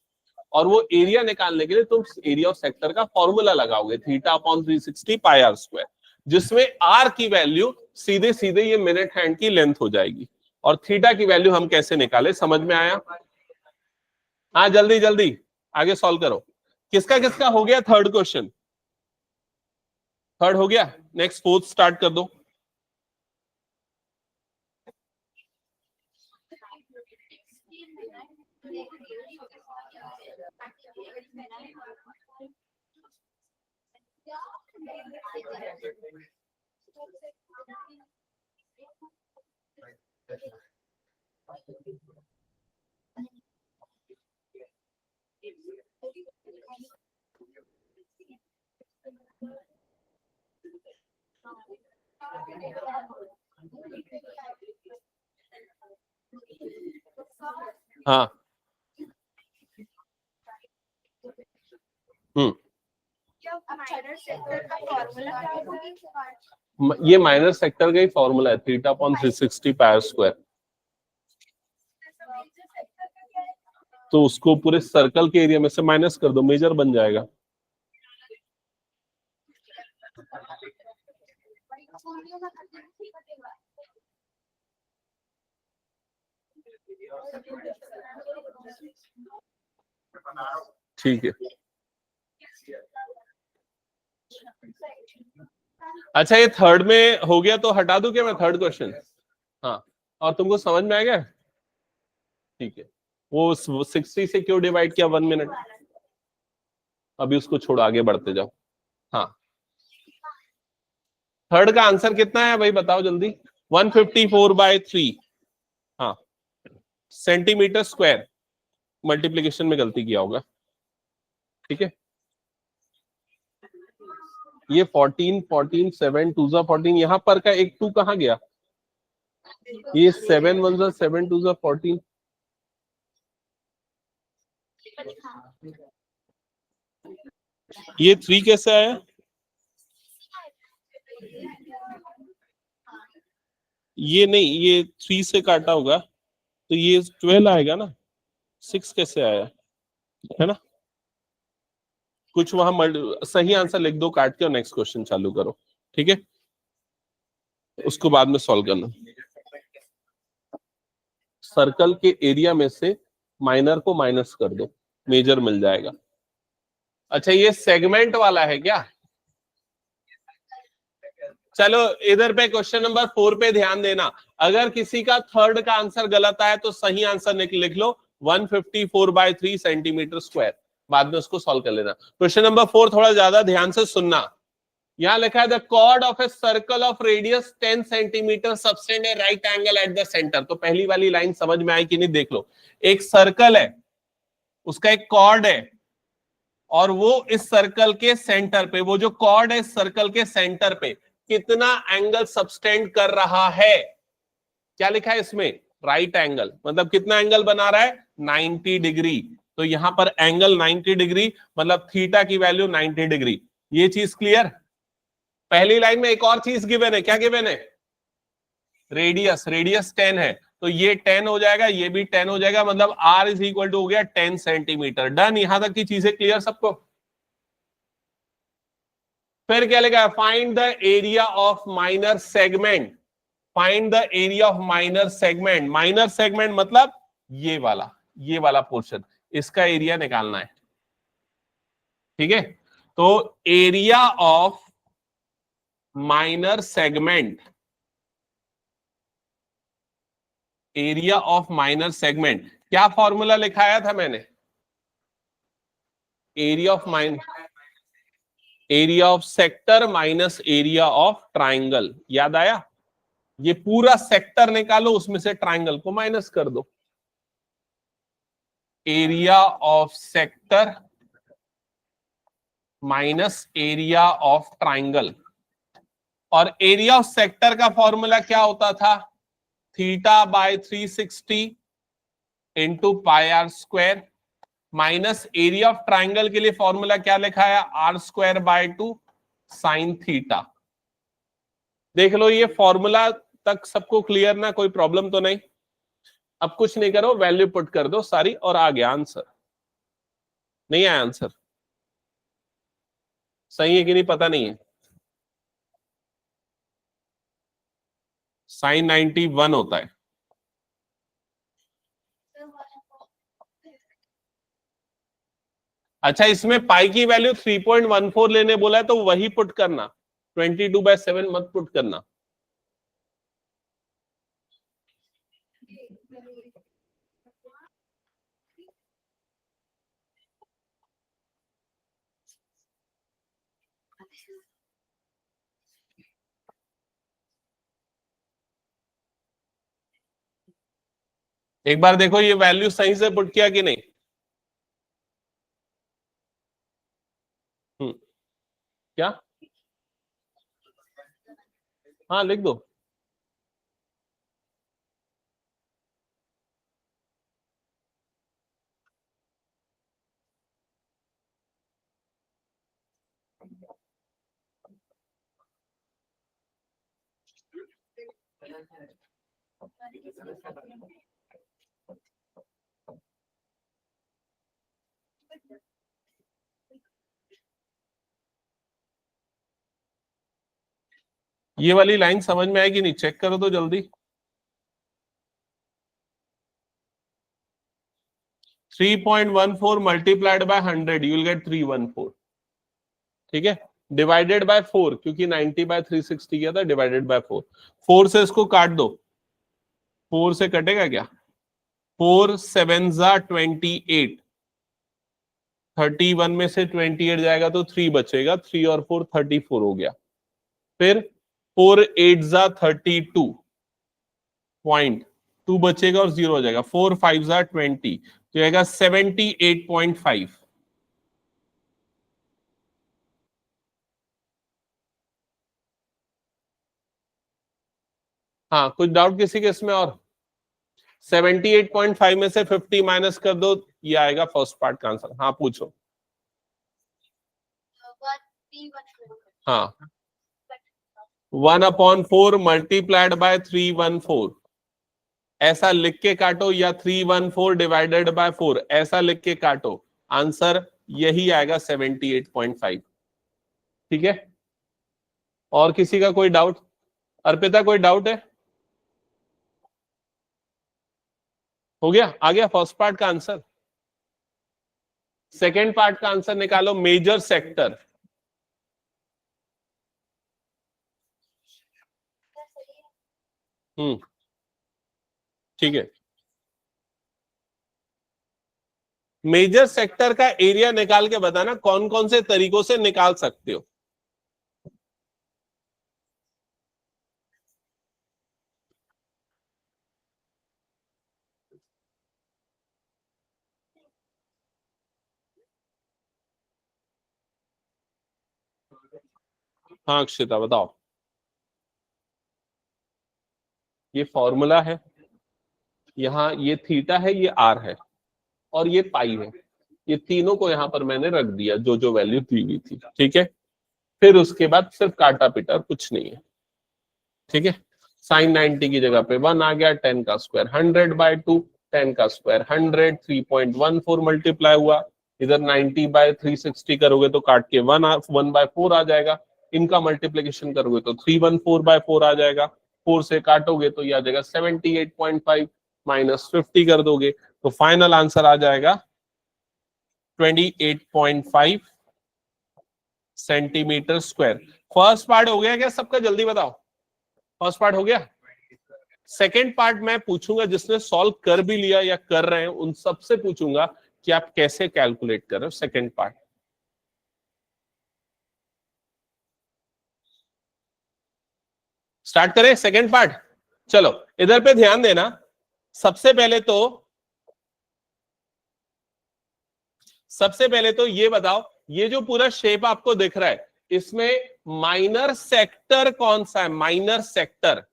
और वो एरिया निकालने के लिए तुम एरिया ऑफ सेक्टर का फॉर्मूला लगाओगे, theta upon 360 pi r square, जिसमें आर की वैल्यू सीधे सीधे ये मिनट हैंड की लेंथ हो जाएगी। और थीटा की वैल्यू हम कैसे निकाले, समझ में आया? हाँ जल्दी जल्दी आगे सॉल्व करो। किसका किसका हो गया थर्ड क्वेश्चन? थर्ड हो गया, नेक्स्ट फोर्थ स्टार्ट कर दो। हाँ ये माइनर सेक्टर का ही फॉर्मूला है, थीटा अपॉन 360 पाई स्क्वायर। तो उसको पूरे सर्कल के एरिया में से माइनस कर दो, मेजर बन जाएगा। ठीक है। अच्छा ये थर्ड में हो गया तो हटा दूं क्या मैं थर्ड क्वेश्चन? हाँ, और तुमको समझ में आ गया? ठीक है। वो 60 से क्यों डिवाइड किया 1 मिनट, अभी उसको छोड़ आगे बढ़ते जाओ। हाँ, थर्ड का आंसर कितना है भाई बताओ जल्दी? 154/3, हाँ, सेंटीमीटर स्क्वायर। मल्टीप्लीकेशन में गलती किया होगा। ठीक है, ये 14 14 7 2 14, यहां पर का एक 2 कहां गया? ये 7 1 7 2 14। ये 3 कैसे आया? ये नहीं, ये 3 से काटा होगा तो ये 12 आएगा ना। 6 कैसे आया, है ना? कुछ वहां सही आंसर लिख दो काट के और नेक्स्ट क्वेश्चन चालू करो। ठीक है, उसको बाद में सॉल्व करना। सर्कल के एरिया में से माइनर को माइनस कर दो, मेजर मिल जाएगा। अच्छा ये सेगमेंट वाला है क्या? चलो इधर पे क्वेश्चन नंबर 4 पे ध्यान देना। अगर किसी का थर्ड का आंसर गलत आया तो सही आंसर लिख लो 154/3 सेंटीमीटर स्क्वायर, बाद में उसको सॉल्व कर लेना। क्वेश्चन नंबर 4 थोड़ा ज्यादा ध्यान से सुनना। यहां लिखा है the chord of a circle of radius 10 centimetre subtend a right angle at the centre. तो पहली वाली लाइन समझ में आई कि नहीं देख लो। एक सर्कल है, उसका एक कॉर्ड है, और वो इस सर्कल के सेंटर पे, वो जो कॉर्ड है इस सर्कल के सेंटर पे कितना एंगल सबटेंड कर रहा है? क्या लिखा है इसमें? Right angle. मतलब कितना एंगल बना रहा है? 90 डिग्री। तो यहां पर एंगल 90 डिग्री, मतलब थीटा की वैल्यू 90 डिग्री। ये चीज क्लियर? पहली लाइन में एक और चीज गिवन है, क्या गिवन है? रेडियस, रेडियस 10 है तो ये 10 हो जाएगा, ये भी 10 हो जाएगा, मतलब r इज इक्वल टू हो गया 10 सेंटीमीटर। डन, यहां तक की चीजें क्लियर सबको? फिर क्या लिखा है? Find the area of minor segment. Find the area of minor segment. Minor segment मतलब ये वाला पोर्शन, इसका एरिया निकालना है। ठीक है, तो area of minor segment, area of minor segment क्या फॉर्मूला लिखाया था मैंने? Area of area of sector minus area of triangle, याद आया? ये पूरा सेक्टर निकालो, उसमें से ट्राइंगल को माइनस कर दो। Area of sector minus area of triangle. और एरिया ऑफ सेक्टर का फॉर्मूला क्या होता था? Theta by 360 into pi r square, minus area of triangle के लिए फॉर्मूला क्या लिखा है? r²/2 sine theta. देख लो ये फॉर्मूला तक सबको क्लियर ना? कोई प्रॉब्लम तो नहीं? अब कुछ नहीं करो, वैल्यू पुट कर दो सारी और आ गया आंसर। नहीं आया आंसर? सही है कि नहीं पता नहीं है। साइन 91 होता है। अच्छा इसमें पाई की वैल्यू 3.14 लेने बोला है तो वही पुट करना, 22/7 मत पुट करना। एक बार देखो ये वैल्यू सही से पुट किया कि नहीं? क्या हाँ लिख दो। ये वाली लाइन समझ में आएगी नहीं, चेक करो तो जल्दी। 3.14 multiplied by 100 you will get 314, ठीक है। डिवाइडेड बाय 4, क्योंकि 90 बाय 360 किया था, डिवाइडेड बाय 4। 4 से इसको काट दो, 4 से कटेगा क्या? 4 7 जा 28, 31 में से 28 जाएगा तो 3 बचेगा, 3 और 4 34 हो गया। फिर 4 8 जा 32.2 बचेगा और 0 हो जाएगा। 4 5 जा 20 तो आएगा 78.5। हाँ, कुछ डाउट किसी के इसमें? और 78.5 में से 50 माइनस कर दो, ये आएगा फर्स्ट पार्ट का आंसर। हाँ पूछो। हाँ 1/4 मल्टीप्लाइड बाय 314 ऐसा लिख के काटो, या 314 डिवाइडेड बाय 4 ऐसा लिख के काटो, आंसर यही आएगा 78.5, ठीक है। और किसी का कोई डाउट? अर्पिता कोई डाउट है? हो गया, आ गया फर्स्ट पार्ट का आंसर। सेकेंड पार्ट का आंसर निकालो, मेजर सेक्टर। ठीक है। मेजर सेक्टर का एरिया निकाल के बताना कौन कौन से तरीकों से निकाल सकते हो। हाँ अक्षिता बताओ। ये फॉर्मूला है, यहाँ ये थीटा है, ये आर है, और ये पाई है। ये तीनों को यहां पर मैंने रख दिया जो जो वैल्यू दी हुई थी, ठीक है। फिर उसके बाद सिर्फ काटा पीटा, कुछ नहीं है, ठीक है। साइन 90 की जगह पे 1 आ गया, 10 का स्क्वायर 100/2, 10 का स्क्वायर 100, 3.14 मल्टीप्लाई हुआ। इधर 90 बाय 360 करोगे तो काट के 1/4 आ जाएगा। इनका मल्टीप्लीकेशन करोगे तो 314/4 आ जाएगा। 4 से काटोगे तो ये आ जाएगा 78.5, माइनस 50 कर दोगे तो फाइनल आंसर आ जाएगा 28.5 सेंटीमीटर स्क्वायर। फर्स्ट पार्ट हो गया क्या सबका? जल्दी बताओ, फर्स्ट पार्ट हो गया। सेकेंड पार्ट मैं पूछूंगा, जिसने सॉल्व कर भी लिया या कर रहे हैं उन सबसे पूछूंगा कि आप कैसे कैलकुलेट कर रहे हो सेकेंड पार्ट। स्टार्ट करें सेकेंड पार्ट। चलो इधर पे ध्यान देना। सबसे पहले तो ये बताओ, ये जो पूरा शेप आपको दिख रहा है, इसमें माइनर सेक्टर कौन सा है? माइनर सेक्टर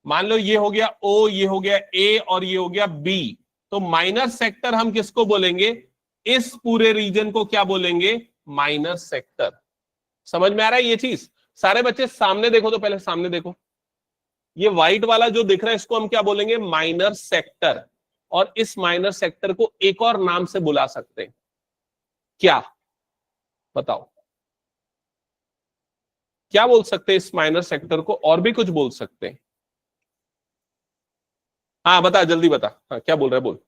मान लो ये हो गया ओ, ये हो गया ए और ये हो गया बी। तो माइनर सेक्टर हम किसको बोलेंगे? इस पूरे रीजन को क्या बोलेंगे? Minor sector. समझ में आ रहा है ये चीज? सारे बच्चे सामने देखो, तो पहले सामने देखो। ये व्हाइट वाला जो दिख रहा है इसको हम क्या बोलेंगे? Minor sector. और इस माइनर सेक्टर को एक और नाम से बुला सकते हैं, क्या बताओ? क्या बोल सकते हैं इस माइनर सेक्टर को? और भी कुछ बोल सकते हैं। हाँ बता, जल्दी बता। हाँ क्या बोल रहा है, बोल।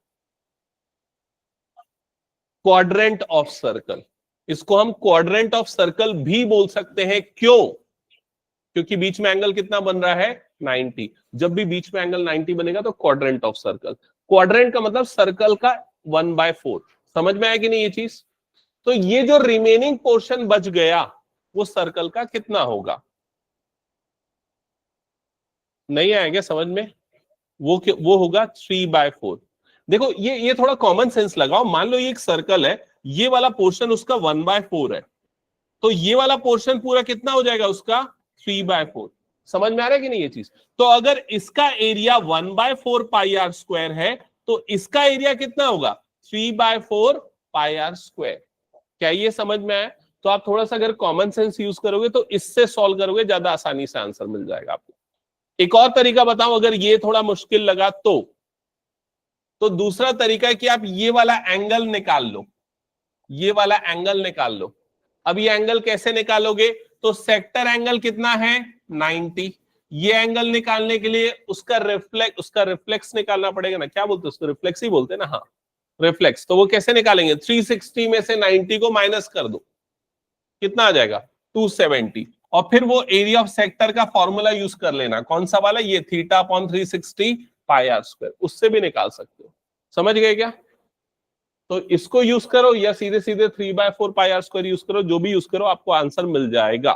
Quadrant of circle. इसको हम क्वाड्रेंट ऑफ सर्कल भी बोल सकते हैं। क्यों? क्योंकि बीच में एंगल कितना बन रहा है? 90। जब भी बीच में एंगल 90 बनेगा तो क्वाड्रेंट ऑफ सर्कल। क्वाड्रेंट का मतलब सर्कल का 1/4। समझ में आया कि नहीं ये चीज? तो ये जो रिमेनिंग पोर्शन बच गया वो सर्कल का कितना होगा? नहीं आएगा समझ में? वो होगा 3/4। देखो ये थोड़ा कॉमन सेंस लगाओ। मान लो ये एक सर्कल है, ये वाला पोर्शन उसका 1/4 है, तो ये वाला पोर्शन पूरा कितना हो जाएगा उसका? 3/4। समझ में आ रहा है कि नहीं ये चीज? तो अगर इसका एरिया 1/4 पाई आर स्क्वायर है तो इसका एरिया कितना होगा? 3/4 पाई आर स्क्वायर। क्या ये समझ में आया? तो आप थोड़ा सा अगर कॉमन सेंस यूज करोगे तो इससे सॉल्व करोगे, ज्यादा आसानी से आंसर मिल जाएगा आपको। एक और तरीका बताऊं अगर ये थोड़ा मुश्किल लगा तो दूसरा तरीका है कि आप ये वाला एंगल निकाल लो, ये वाला एंगल निकाल लो। अब ये एंगल कैसे निकालोगे? तो सेक्टर एंगल कितना है? 90। ये एंगल निकालने के लिए उसका रिफ्लेक्स निकालना पड़ेगा ना, क्या बोलते हैं उसको? रिफ्लेक्स ही बोलते हैं ना, हाँ रिफ्लेक्स। तो वो कैसे निकालेंगे? 360 में से 90 को माइनस कर दो, कितना आ जाएगा? 270। और फिर वो एरिया ऑफ सेक्टर का फॉर्मूला यूज कर लेना, कौन सा वाला? ये θ/360 पाई आर स्क्वायर, उससे भी निकाल सकते हो। समझ गए क्या? तो इसको यूज करो या सीधे सीधे 3/4 पाई आर स्क्वायर यूज करो, जो भी यूज करो आपको आंसर मिल जाएगा।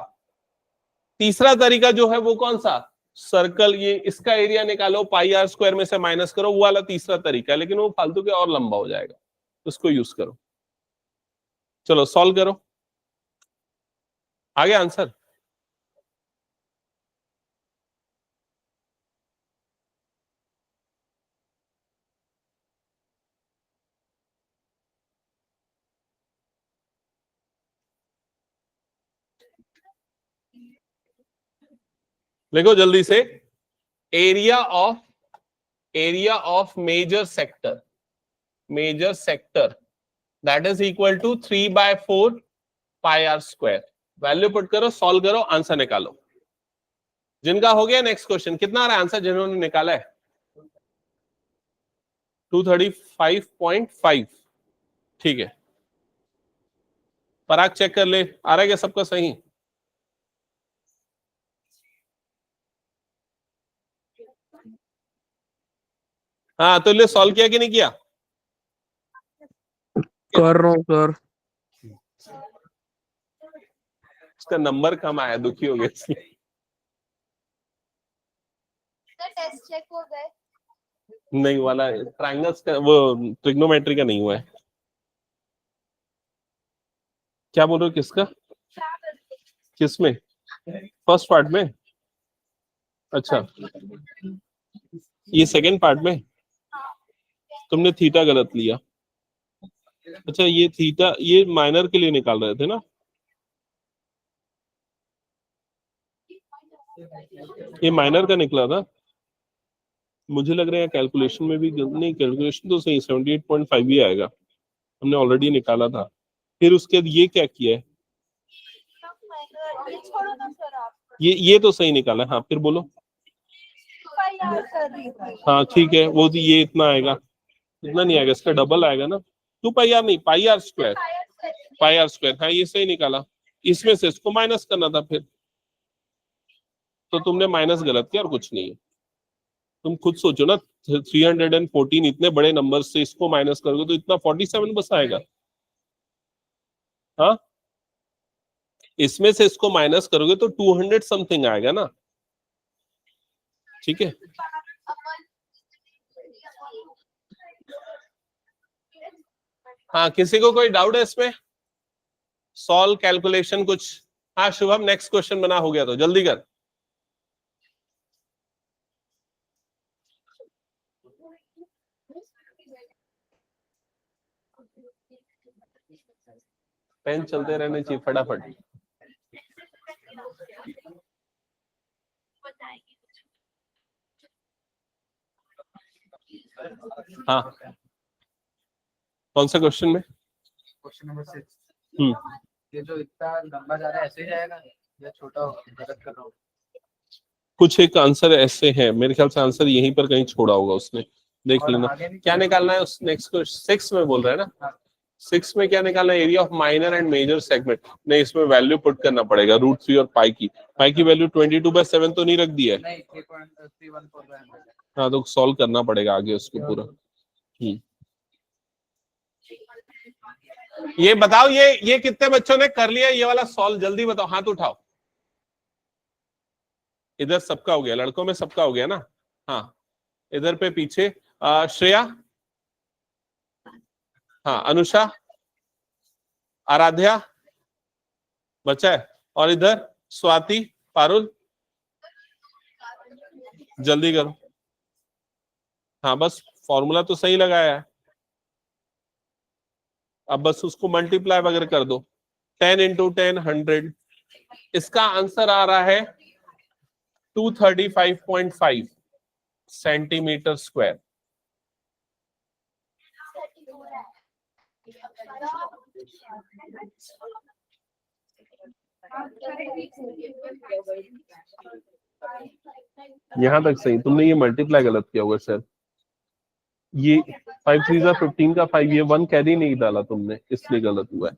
तीसरा तरीका जो है वो कौन सा? सर्कल, ये इसका एरिया निकालो, पाई आर स्क्वायर में से माइनस करो, वो वाला तीसरा तरीका है, लेकिन वो फालतू के और लंबा हो जाएगा, उसको यूज करो। चलो सॉल्व करो, आ गया आंसर? देखो जल्दी से, area of major sector that is equal to 3/4 pi r square. Value put करो, सॉल्व करो, आंसर निकालो। जिनका हो गया नेक्स्ट क्वेश्चन, कितना आ रहा है आंसर जिन्होंने निकाला है? 235.5। ठीक है, पराग चेक कर ले, आ रहा है क्या सबका सही? हाँ तो ले सॉल्व किया कि नहीं किया? कर रहा हूँ सर। उसका नंबर कम आया, दुखी हो गया इसलिए। टेस्ट चेक हो गए? नहीं वाला ट्रायंगल्स का, वो ट्रिग्नोमेट्री का नहीं हुआ है। क्या बोल रहे हो? किसका? किसमें? फर्स्ट पार्ट में? अच्छा, ये सेकंड पार्ट में तुमने थीटा गलत लिया। अच्छा, ये थीटा ये माइनर के लिए निकाल रहे थे ना? ये माइनर का निकला था, मुझे लग रहा है कैलकुलेशन में भी नहीं, कैलकुलेशन तो सही 78.5 ही आएगा, हमने ऑलरेडी निकाला था। फिर उसके बाद ये क्या किया है? छोड़ो ना सर आप। ये तो सही निकाला है। हाँ फिर बोलो। हाँ ठीक है, वो ये इतना आएगा, इतना नहीं आएगा, इसका डबल आएगा ना। 2 पाई आर नहीं, pi r square, pi r square. हाँ ये सही निकाला, इसमें से इसको माइनस करना था फिर, तो तुमने माइनस गलत किया और कुछ नहीं है। तुम खुद सोचो ना, 314 इतने बड़े नंबर से इसको माइनस करोगे तो इतना 47 बस आएगा। हाँ इसमें से इसको माइनस करोगे तो 200 समथिंग आएगा ना। ठीक है, हाँ किसी को कोई डाउट है इसमें? सॉल्व कैलकुलेशन कुछ? हाँ शुभम, नेक्स्ट क्वेश्चन बना हो गया तो जल्दी कर। पेन चलते रहने चाहिए फटाफट। हाँ कौन सा क्वेश्चन में? Question number 6। हम्म, ये जो इतना लंबा जा रहा है ऐसे ही जाएगा या छोटा होगा? गलत कर रहा हूँ। कुछ एक आंसर ऐसे है, मेरे ख्याल से आंसर यहीं पर कहीं छोड़ा होगा उसने, देख और लेना। आगे भी क्या निकालना है उस नेक्स्ट को? 6 में बोल रहा है ना? हाँ। 6 में क्या निकालना है? Area of minor and major segment. नहीं, इसमें वैल्यू पुट करना पड़ेगा, √3 और पाई की वैल्यू 22/7 तो नहीं रख दी है? नहीं 3.314 है। हाँ तो सॉल्व करना पड़ेगा आगे उसको पूरा। ये बताओ, ये कितने बच्चों ने कर लिया ये वाला सॉल्व? जल्दी बताओ, हाथ उठाओ। इधर सबका हो गया, लड़कों में सबका हो गया ना? हाँ इधर पे पीछे श्रेया, हाँ अनुषा, आराध्या बचा है, और इधर स्वाति, पारुल, जल्दी करो। हाँ बस फॉर्मूला तो सही लगाया है, अब बस उसको मल्टीप्लाई वगैरह कर दो। 10 इंटू 10 100, इसका आंसर आ रहा है 235.5 सेंटीमीटर स्क्वायर। यहां तक सही, तुमने ये मल्टीप्लाई गलत किया होगा सर। ये 5 3 15 का 5, ये 1 कैरी नहीं डाला तुमने, इसलिए गलत हुआ है।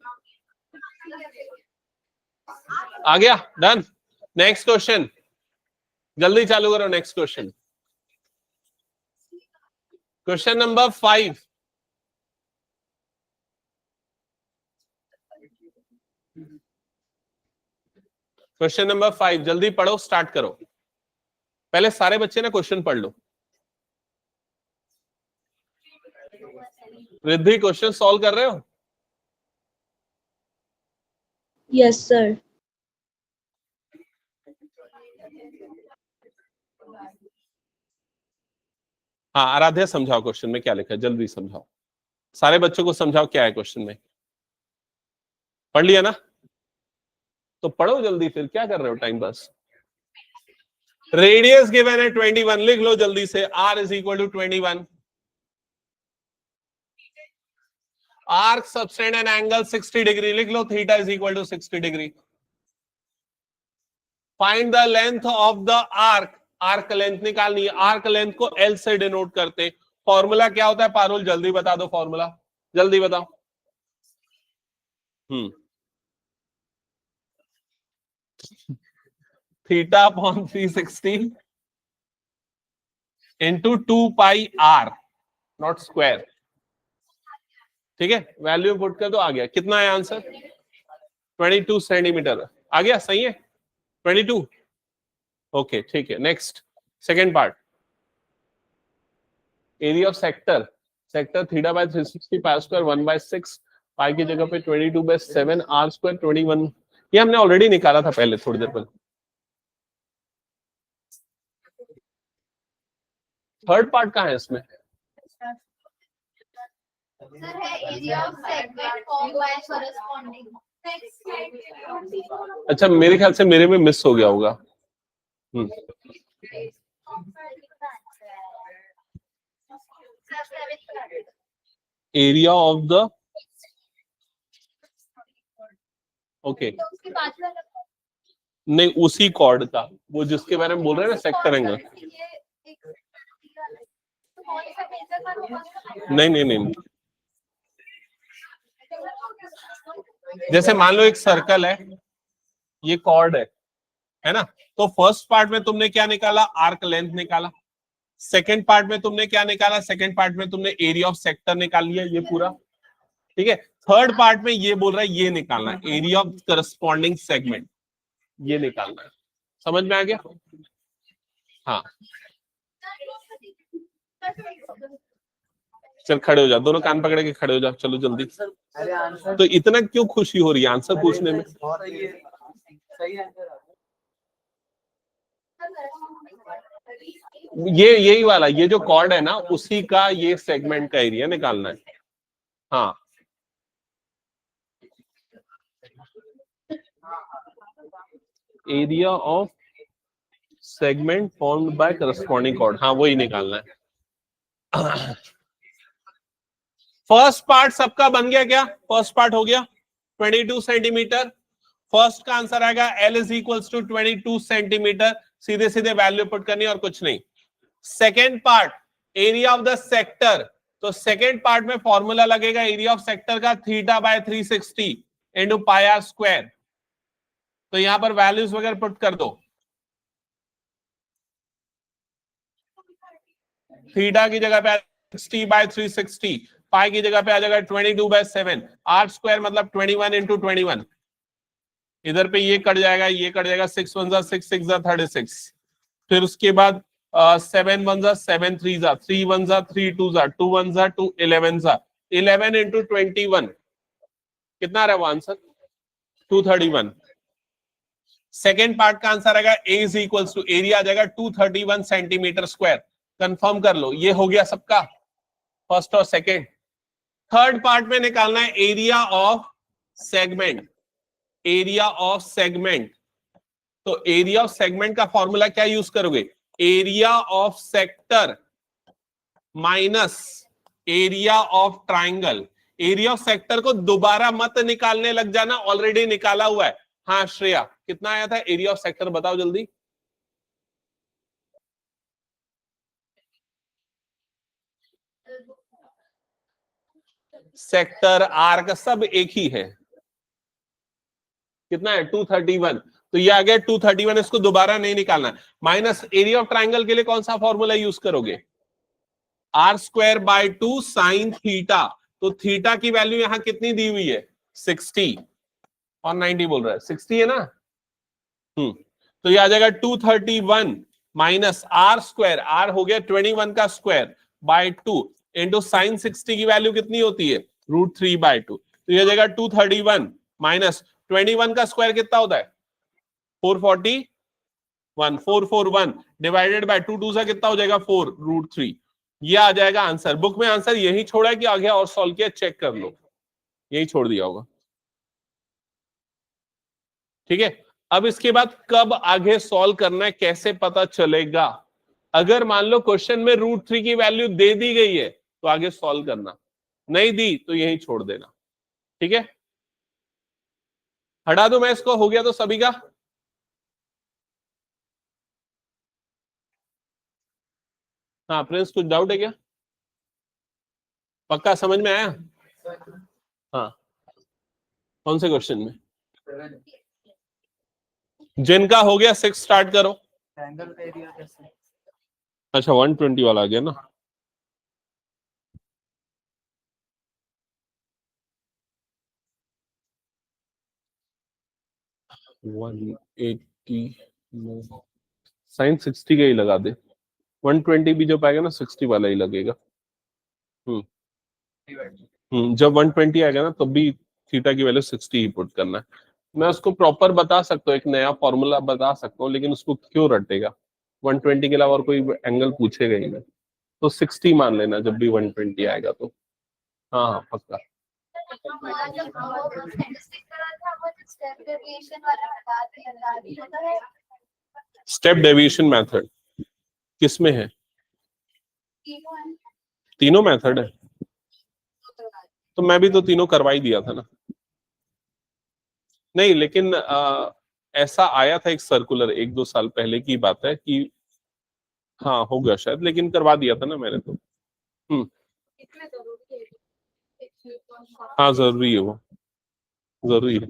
आ गया, डन। नेक्स्ट क्वेश्चन, जल्दी चालू करो। Next question, question number 5। Question number 5 जल्दी पढ़ो, स्टार्ट करो। पहले सारे बच्चे ना क्वेश्चन पढ़ लो। रिद्धि क्वेश्चन सॉल्व कर रहे हो? Yes, sir. हाँ आराध्या समझाओ क्वेश्चन में क्या लिखा है, जल्दी समझाओ। सारे बच्चों को समझाओ क्या है क्वेश्चन में। पढ़ लिया ना? तो पढ़ो जल्दी, फिर क्या कर रहे हो टाइम पास। रेडियस गिवन है 21, लिख लो जल्दी से। r is equal to 21। Arc subtend an angle 60 degree, लिख लो theta is equal to 60 degree. Find the length of the arc, arc length निकालनी है। आर्क लेंथ को L से डिनोट करते। फॉर्मूला क्या होता है पारुल, जल्दी बता दो फॉर्मूला, जल्दी बताओ। Theta upon 360 into 2 pi r not square. ठीक है, वैल्यू पुट कर दो, आ गया। कितना है आंसर? 22 सेंटीमीटर। आ गया, सही है 22। ओके ठीक है, next second part. Area of sector, sector theta by 360 pi square 1/6, पाई की जगह पे 22/7 r स्क्वायर 21। ये हमने ऑलरेडी निकाला था पहले थोड़ी देर पहले। थर्ड पार्ट कहाँ है इसमें? सर है area of segment form by corresponding. अच्छा मेरे ख्याल से मेरे में मिस हो गया होगा। एरिया ऑफ द, ओके नहीं उसी कॉर्ड का, वो जिसके बारे में बोल रहे हैं ना सेक्टर एंगल। नहीं नहीं नहीं, जैसे मान लो एक सर्कल है, ये कॉर्ड है ना? तो फर्स्ट पार्ट में तुमने क्या निकाला? आर्क लेंथ निकाला। सेकंड पार्ट में तुमने क्या निकाला? सेकंड पार्ट में तुमने एरिया ऑफ सेक्टर निकाल लिया, ये पूरा। ठीक है, थर्ड पार्ट में ये बोल रहा है ये निकालना है, एरिया ऑफ करस्पॉन्डिंग सेगमेंट, ये निकालना है। समझ में आ गया? हाँ चल खड़े हो जाओ, दोनों कान पकड़ के खड़े हो जाओ, चलो जल्दी। तो इतना क्यों खुशी हो रही है आंसर पूछने में? सही आंसर। ये यही वाला, ये जो कॉर्ड है ना, उसी का ये सेगमेंट का एरिया निकालना है। हाँ area of segment formed by corresponding chord, हाँ वही निकालना है। फर्स्ट पार्ट सबका बन गया क्या? फर्स्ट पार्ट हो गया 22 सेंटीमीटर। फर्स्ट का आंसर आएगा L is equals to 22 centimetre. सीधे सीधे वैल्यू पुट करनी और कुछ नहीं। Second part area of the sector, तो सेकेंड पार्ट में फॉर्मूला लगेगा एरिया ऑफ सेक्टर का theta by 360 into pi r square. तो यहां पर वैल्यूज वगैरह पुट कर दो। थीटा की जगह पे 60 बाय 360, पाई की जगह पे आ जाएगा 22/7, आर स्क्वायर मतलब 21 इंटू 21। इधर पे ये कट जाएगा, ये कट जाएगा, 6 1 6 6 36। फिर उसके बाद 7 1 7 3 3 1 3 2 2 1 2 11 11 इंटू 21 कितना आ रहा है वो आंसर? 231। सेकेंड पार्ट का आंसर आएगा ए इज इक्वल टू, एरिया आ जाएगा 231 सेंटीमीटर स्क्वायर। कंफर्म कर लो, ये हो गया सबका फर्स्ट और सेकेंड। थर्ड पार्ट में निकालना है area of segment. Area of segment, तो एरिया ऑफ सेगमेंट का फॉर्मूला क्या यूज करोगे? Area of sector minus area of triangle. Area of sector को दोबारा मत निकालने लग जाना, ऑलरेडी निकाला हुआ है। हाँ श्रेया, कितना आया था एरिया ऑफ सेक्टर, बताओ जल्दी। सेक्टर आर्क सब एक ही है, कितना है 231, तो ये आ गया 231, इसको दोबारा नहीं निकालना। माइनस एरिया ऑफ ट्राइंगल के लिए कौन सा फॉर्मूला यूज करोगे? R square by 2 sine theta, तो थीटा की वैल्यू यहां कितनी दी हुई है? 60 और 90 बोल रहा है, 60 है ना। तो ये आ जाएगा 231 माइनस आर स्क्वायर, आर हो गया 21 का स्क्वायर बाय 2 इंटू साइन 60 की वैल्यू कितनी होती है? √3/2। तो ये आ जाएगा 231 माइनस 21 का स्क्वायर कितना होता है? 441, 441 डिवाइडेड बाय 2 से कितना हो जाएगा? 4√3। ये आ जाएगा आंसर। बुक में आंसर यही छोड़ा है कि आगे और सॉल्व किया, चेक कर लो, यही छोड़ दिया होगा। ठीक है, अब इसके बाद कब आगे सॉल्व करना है, कैसे पता चलेगा? अगर मान लो क्वेश्चन में √3 की वैल्यू दे दी गई है तो आगे सॉल्व करना, नहीं दी तो यही छोड़ देना। ठीक है, हटा दो मैं इसको, हो गया तो सभी का। हाँ प्रिंस, कुछ डाउट है क्या? पक्का समझ में आया? हाँ, कौन से क्वेश्चन में? जिनका हो गया 6 स्टार्ट करो। ट्रायंगल का एरिया कैसे? अच्छा 120 वाला आ गया ना। साइन 60 का ही लगा दे, 120 भी जब आएगा ना 60 वाला ही लगेगा। जब 120 आएगा ना तब भी थीटा की वैल्यू 60 ही पुट करना है। मैं उसको प्रॉपर बता सकता हूँ, एक नया फॉर्मूला बता सकता हूँ, लेकिन उसको क्यों रटेगा? 120 के अलावा और कोई एंगल पूछेगा ही नहीं, तो 60 मान लेना जब भी 120 आएगा तो। हाँ हाँ पक्का। स्टेप डेविएशन मेथड किसमें है? तीनों मेथड है, तो मैं भी तो तीनों करवा ही दिया था ना। नहीं लेकिन ऐसा आया था एक सर्कुलर 1-2 साल पहले की बात है कि हाँ होगा शायद, लेकिन करवा दिया था ना मैंने तो। हाँ जरूरी है, वो जरूरी है।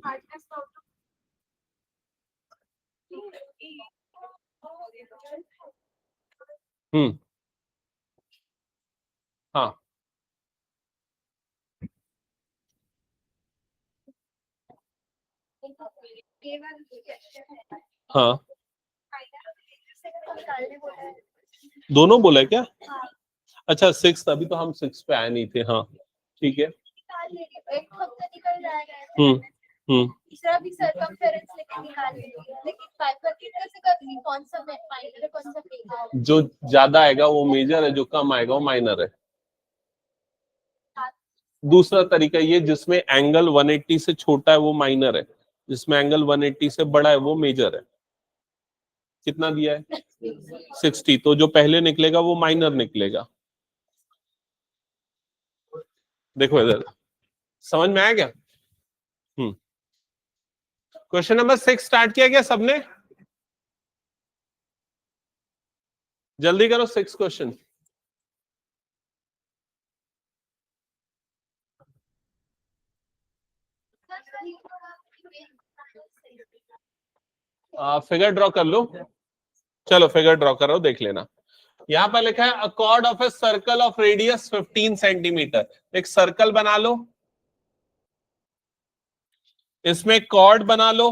हाँ हाँ, दोनों बोला है क्या? अच्छा 6, अभी तो हम 6 पे आए नहीं थे। हाँ ठीक है। एक हफ्ता निकल जाएगा। तीसरा भी सर्कमफेरेंस लेके निकाल लेंगे, लेकिन बाइफरकेट कैसे करनी? कौन सा माइनर है, कौन सा मेजर है? जो ज्यादा आएगा वो मेजर है, जो कम आएगा वो माइनर है। दूसरा तरीका ये, जिसमें एंगल 180 से छोटा है वो माइनर है, जिसमें एंगल 180 से बड़ा है वो मेजर है। कितना दिया है? 60, तो जो पहले निकलेगा वो माइनर निकलेगा। देखो इधर, समझ में आया क्या? क्वेश्चन नंबर 6 स्टार्ट किया गया सबने? जल्दी करो 6 क्वेश्चन। फिगर ड्रॉ कर लो, चलो फिगर ड्रॉ करो, देख लेना। यहां पर लिखा है a chord of a circle of radius 15 centimetre. एक सर्कल बना लो, इसमें कॉर्ड बना लो,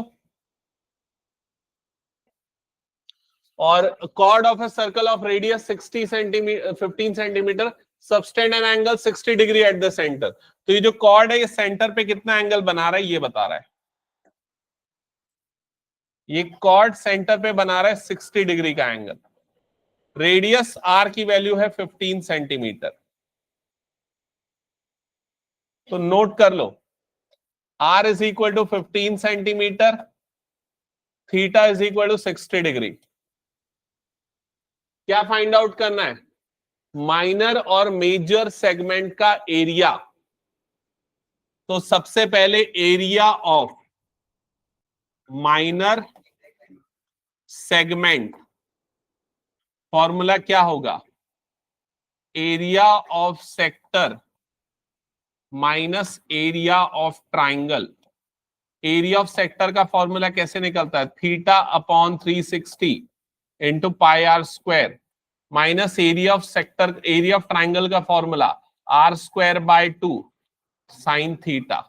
और chord of a circle of radius 60 centimetre 15 centimetre, subtend an angle 60 degree at the centre. तो ये जो कॉर्ड है ये सेंटर पे कितना एंगल बना रहा है ये बता रहा है। ये कॉर्ड सेंटर पे बना रहा है 60 डिग्री का एंगल, रेडियस आर की वैल्यू है 15 सेंटीमीटर। तो नोट कर लो, r is equal to 15 centimetre, theta is equal to 60 degree. क्या फाइंड आउट करना है? माइनर और मेजर सेगमेंट का एरिया। तो सबसे पहले area of minor segment, formula क्या होगा? Area of sector minus area of triangle. Area of sector का फॉर्मूला कैसे निकलता है? Theta upon 360 into pi r square minus area of sector, area of triangle का formula r square by 2 sine theta.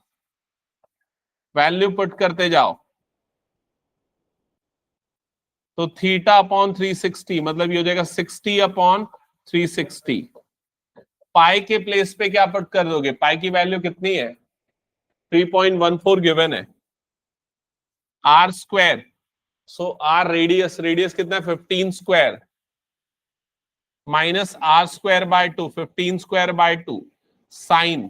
Value put करते जाओ, तो theta upon 360 मतलब ये हो जाएगा 60 अपॉन 360। पाई के प्लेस पे क्या पुट कर दोगे? पाई की वैल्यू कितनी है? 3.14 गिवन है। R square, so r radius, radius कितना है? 15 square minus r square by 2, 15 square by 2 sine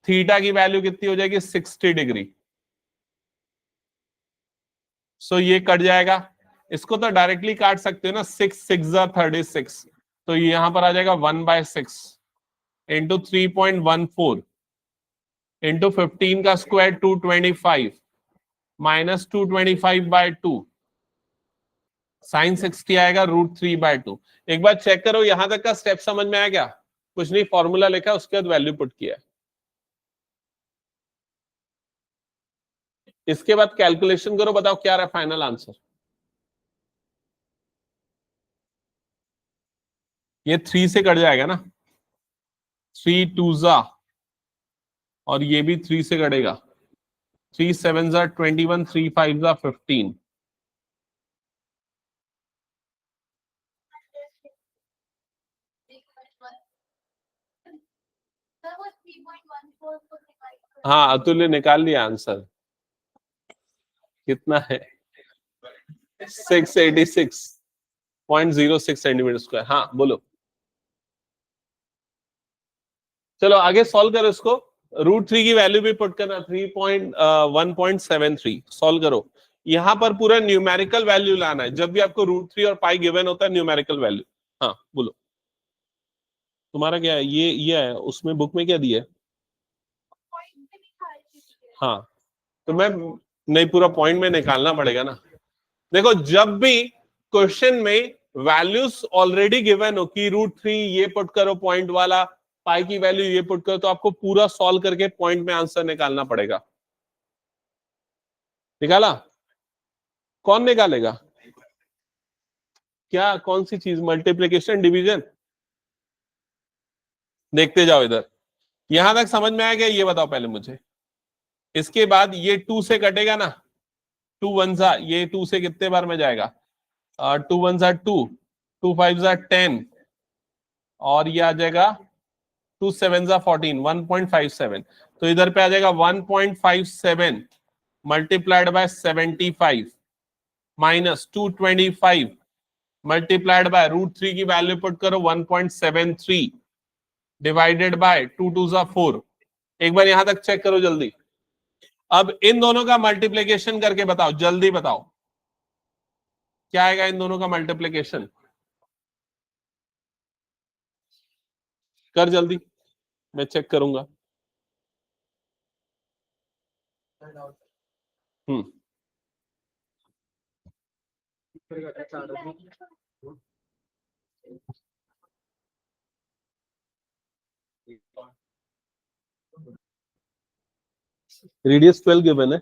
theta की वैल्यू कितनी हो जाएगी? 60 डिग्री। सो ये कट जाएगा, इसको तो डायरेक्टली काट सकते हो ना, 6 6 36, तो यहां पर आ जाएगा 1/6 इंटू 3.14 इंटू 15 का स्क्वायर 225 माइनस 225/2 साइन 60 आएगा √3/2। एक बार चेक करो यहां तक का स्टेप समझ में आया क्या? कुछ नहीं, फॉर्मूला लिखा उसके बाद वैल्यू पुट किया। इसके बाद कैलकुलेशन करो, बताओ क्या रहा फाइनल आंसर। ये 3 से कट जाएगा ना, 3 2 और ये भी 3 से कटेगा, 3 7 21, 3 5 15। हाँ अतुल ने निकाल लिया आंसर, कितना है? 686.06 सेंटीमीटर स्क्वायर। हाँ बोलो, चलो आगे सॉल्व करो इसको। √3 की वैल्यू भी पुट करना, 1.73 सॉल्व करो। यहां पर पूरा न्यूमेरिकल वैल्यू लाना है, जब भी आपको √3 और पाई गिवन होता है न्यूमेरिकल वैल्यू। हाँ बोलो, तुम्हारा क्या है? ये है, उसमें बुक में क्या दिया है? हाँ तो मैं नहीं, पूरा पॉइंट में निकालना पड़ेगा ना। देखो जब भी क्वेश्चन में वैल्यूज ऑलरेडी गिवन हो कि √3 ये पुट करो पॉइंट वाला, पाई की वैल्यू ये पुट करो, तो आपको पूरा सॉल्व करके पॉइंट में आंसर निकालना पड़ेगा। निकाला? कौन निकालेगा? क्या, कौन सी चीज? Multiplication, division? देखते जाओ इधर। यहां तक समझ में आया क्या? ये बताओ पहले मुझे। इसके बाद ये 2 से कटेगा ना, 2 1 ये 2 से कितने बार में जाएगा? 2 1 2, 2 5 10 और ये आ जाएगा 2 7 14, 1.57। तो इधर पे आ जाएगा 1.57 multiplied by 75 minus 225 multiplied by √3 की वैल्यू पुट करो 1.73 डिवाइडेड बाय 2 2 4। एक बार यहां तक चेक करो जल्दी। अब इन दोनों का मल्टीप्लिकेशन करके बताओ, जल्दी बताओ क्या आएगा इन दोनों का मल्टीप्लिकेशन। कर जल्दी, मैं चेक करूंगा। रेडियस 12 गिवन है।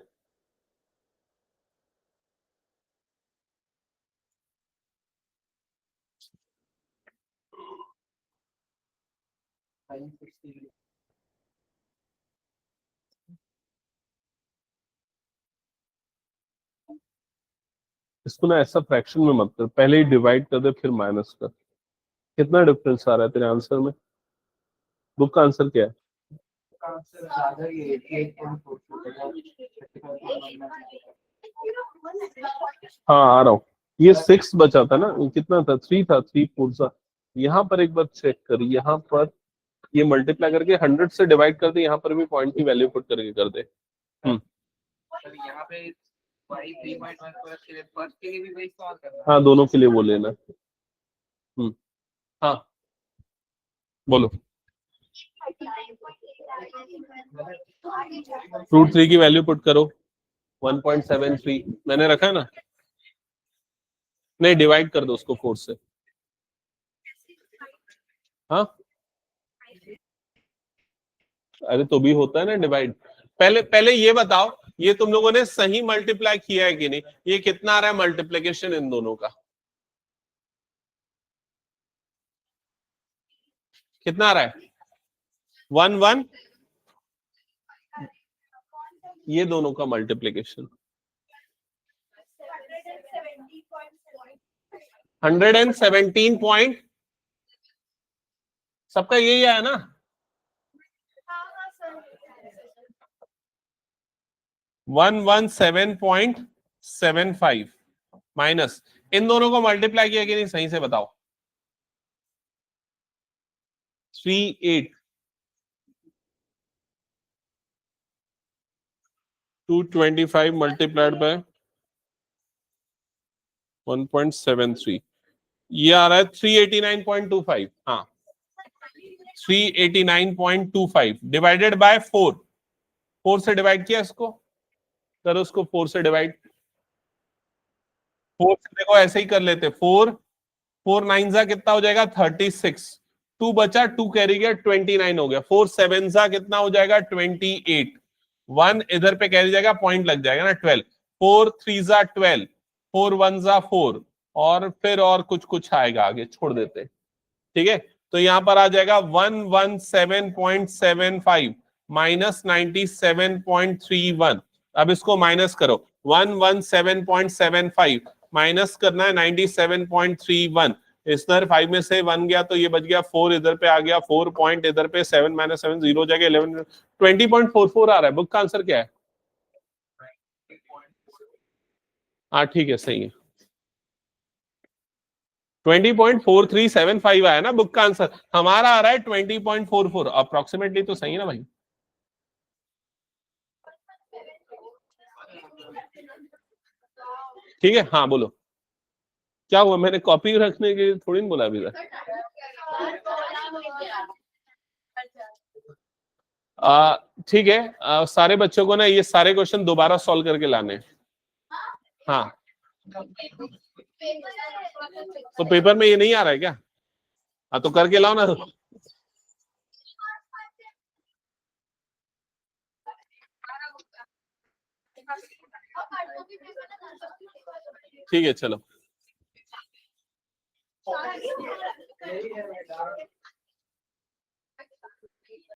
इसको ना ऐसा फ्रैक्शन में मत कर, पहले ही डिवाइड कर दे फिर माइनस कर। कितना डिफरेंस आ रहा है तेरे आंसर में? बुक का आंसर क्या है? हाँ आ रहा हूँ। ये 6 बचा था ना, कितना था, 3 था, 3 4 सा। यहाँ पर एक बार चेक कर, यहाँ पर ये मल्टीप्लाई करके 100 से डिवाइड कर दे, यहाँ पर भी पॉइंट की वैल्यू पुट करके कर दे। सर यहाँ पे y 3.1 के लिए फर्स्ट के लिए भी वही सॉल्व करना है। हाँ दोनों के लिए वो लेना। हाँ बोलो। रूट 3 की वैल्यू पुट करो 1.73 मैंने रखा है ना, नहीं डिवाइड कर दो उसको 4 से। हाँ अरे तो भी होता है ना डिवाइड। पहले पहले ये बताओ, ये तुम लोगों ने सही मल्टीप्लाई किया है कि नहीं, ये कितना आ रहा है मल्टीप्लिकेशन इन दोनों का, कितना आ रहा है 1 1, ये दोनों का मल्टीप्लिकेशन 117 पॉइंट, सबका यही आया ना। 117.75 माइनस, इन दोनों को मल्टीप्लाई किया कि नहीं सही से बताओ। 38 225 मल्टीप्लाइड बाय 1.73, ये आ रहा है 389.25। हाँ 389.25 डिवाइडेड बाय 4, 4 से डिवाइड किया इसको, करो उसको 4 से डिवाइड। 4 से देखो ऐसे ही कर लेते, 4 4 9 जा कितना हो जाएगा 36, 2 बचा, 2 कैरी गया 29 हो गया, 4 7 जा कितना हो जाएगा 28, 1 इधर पे कैरी जाएगा, पॉइंट लग जाएगा ना 12, 4 3 जा 12, 4 1 जा 4, और फिर और कुछ कुछ आएगा आगे, छोड़ देते। ठीक है, तो यहां पर आ जाएगा 117.75 माइनस 97.31। अब इसको माइनस करो, 117.75 माइनस करना है 97.31, इधर 5 में से 1 गया तो ये बच गया 4, इधर पे आ गया 4 पॉइंट, इधर पे 7 माइनस 7 0 हो जाएगा 11, 20.44 आ रहा है। बुक का आंसर क्या है? हाँ ठीक है सही है, 20.4375 आया ना बुक का आंसर, हमारा आ रहा है 20.44, अप्रोक्सीमेटली तो सही है ना भाई। ठीक है हाँ बोलो, क्या हुआ, मैंने कॉपी रखने के लिए थोड़ी नहीं बोला अभी तक। ठीक है, सारे बच्चों को ना ये सारे क्वेश्चन दोबारा सॉल्व करके लाने हैं। हाँ तो पेपर में ये नहीं आ रहा है क्या? हाँ तो करके लाओ ना। ठीक है चलो।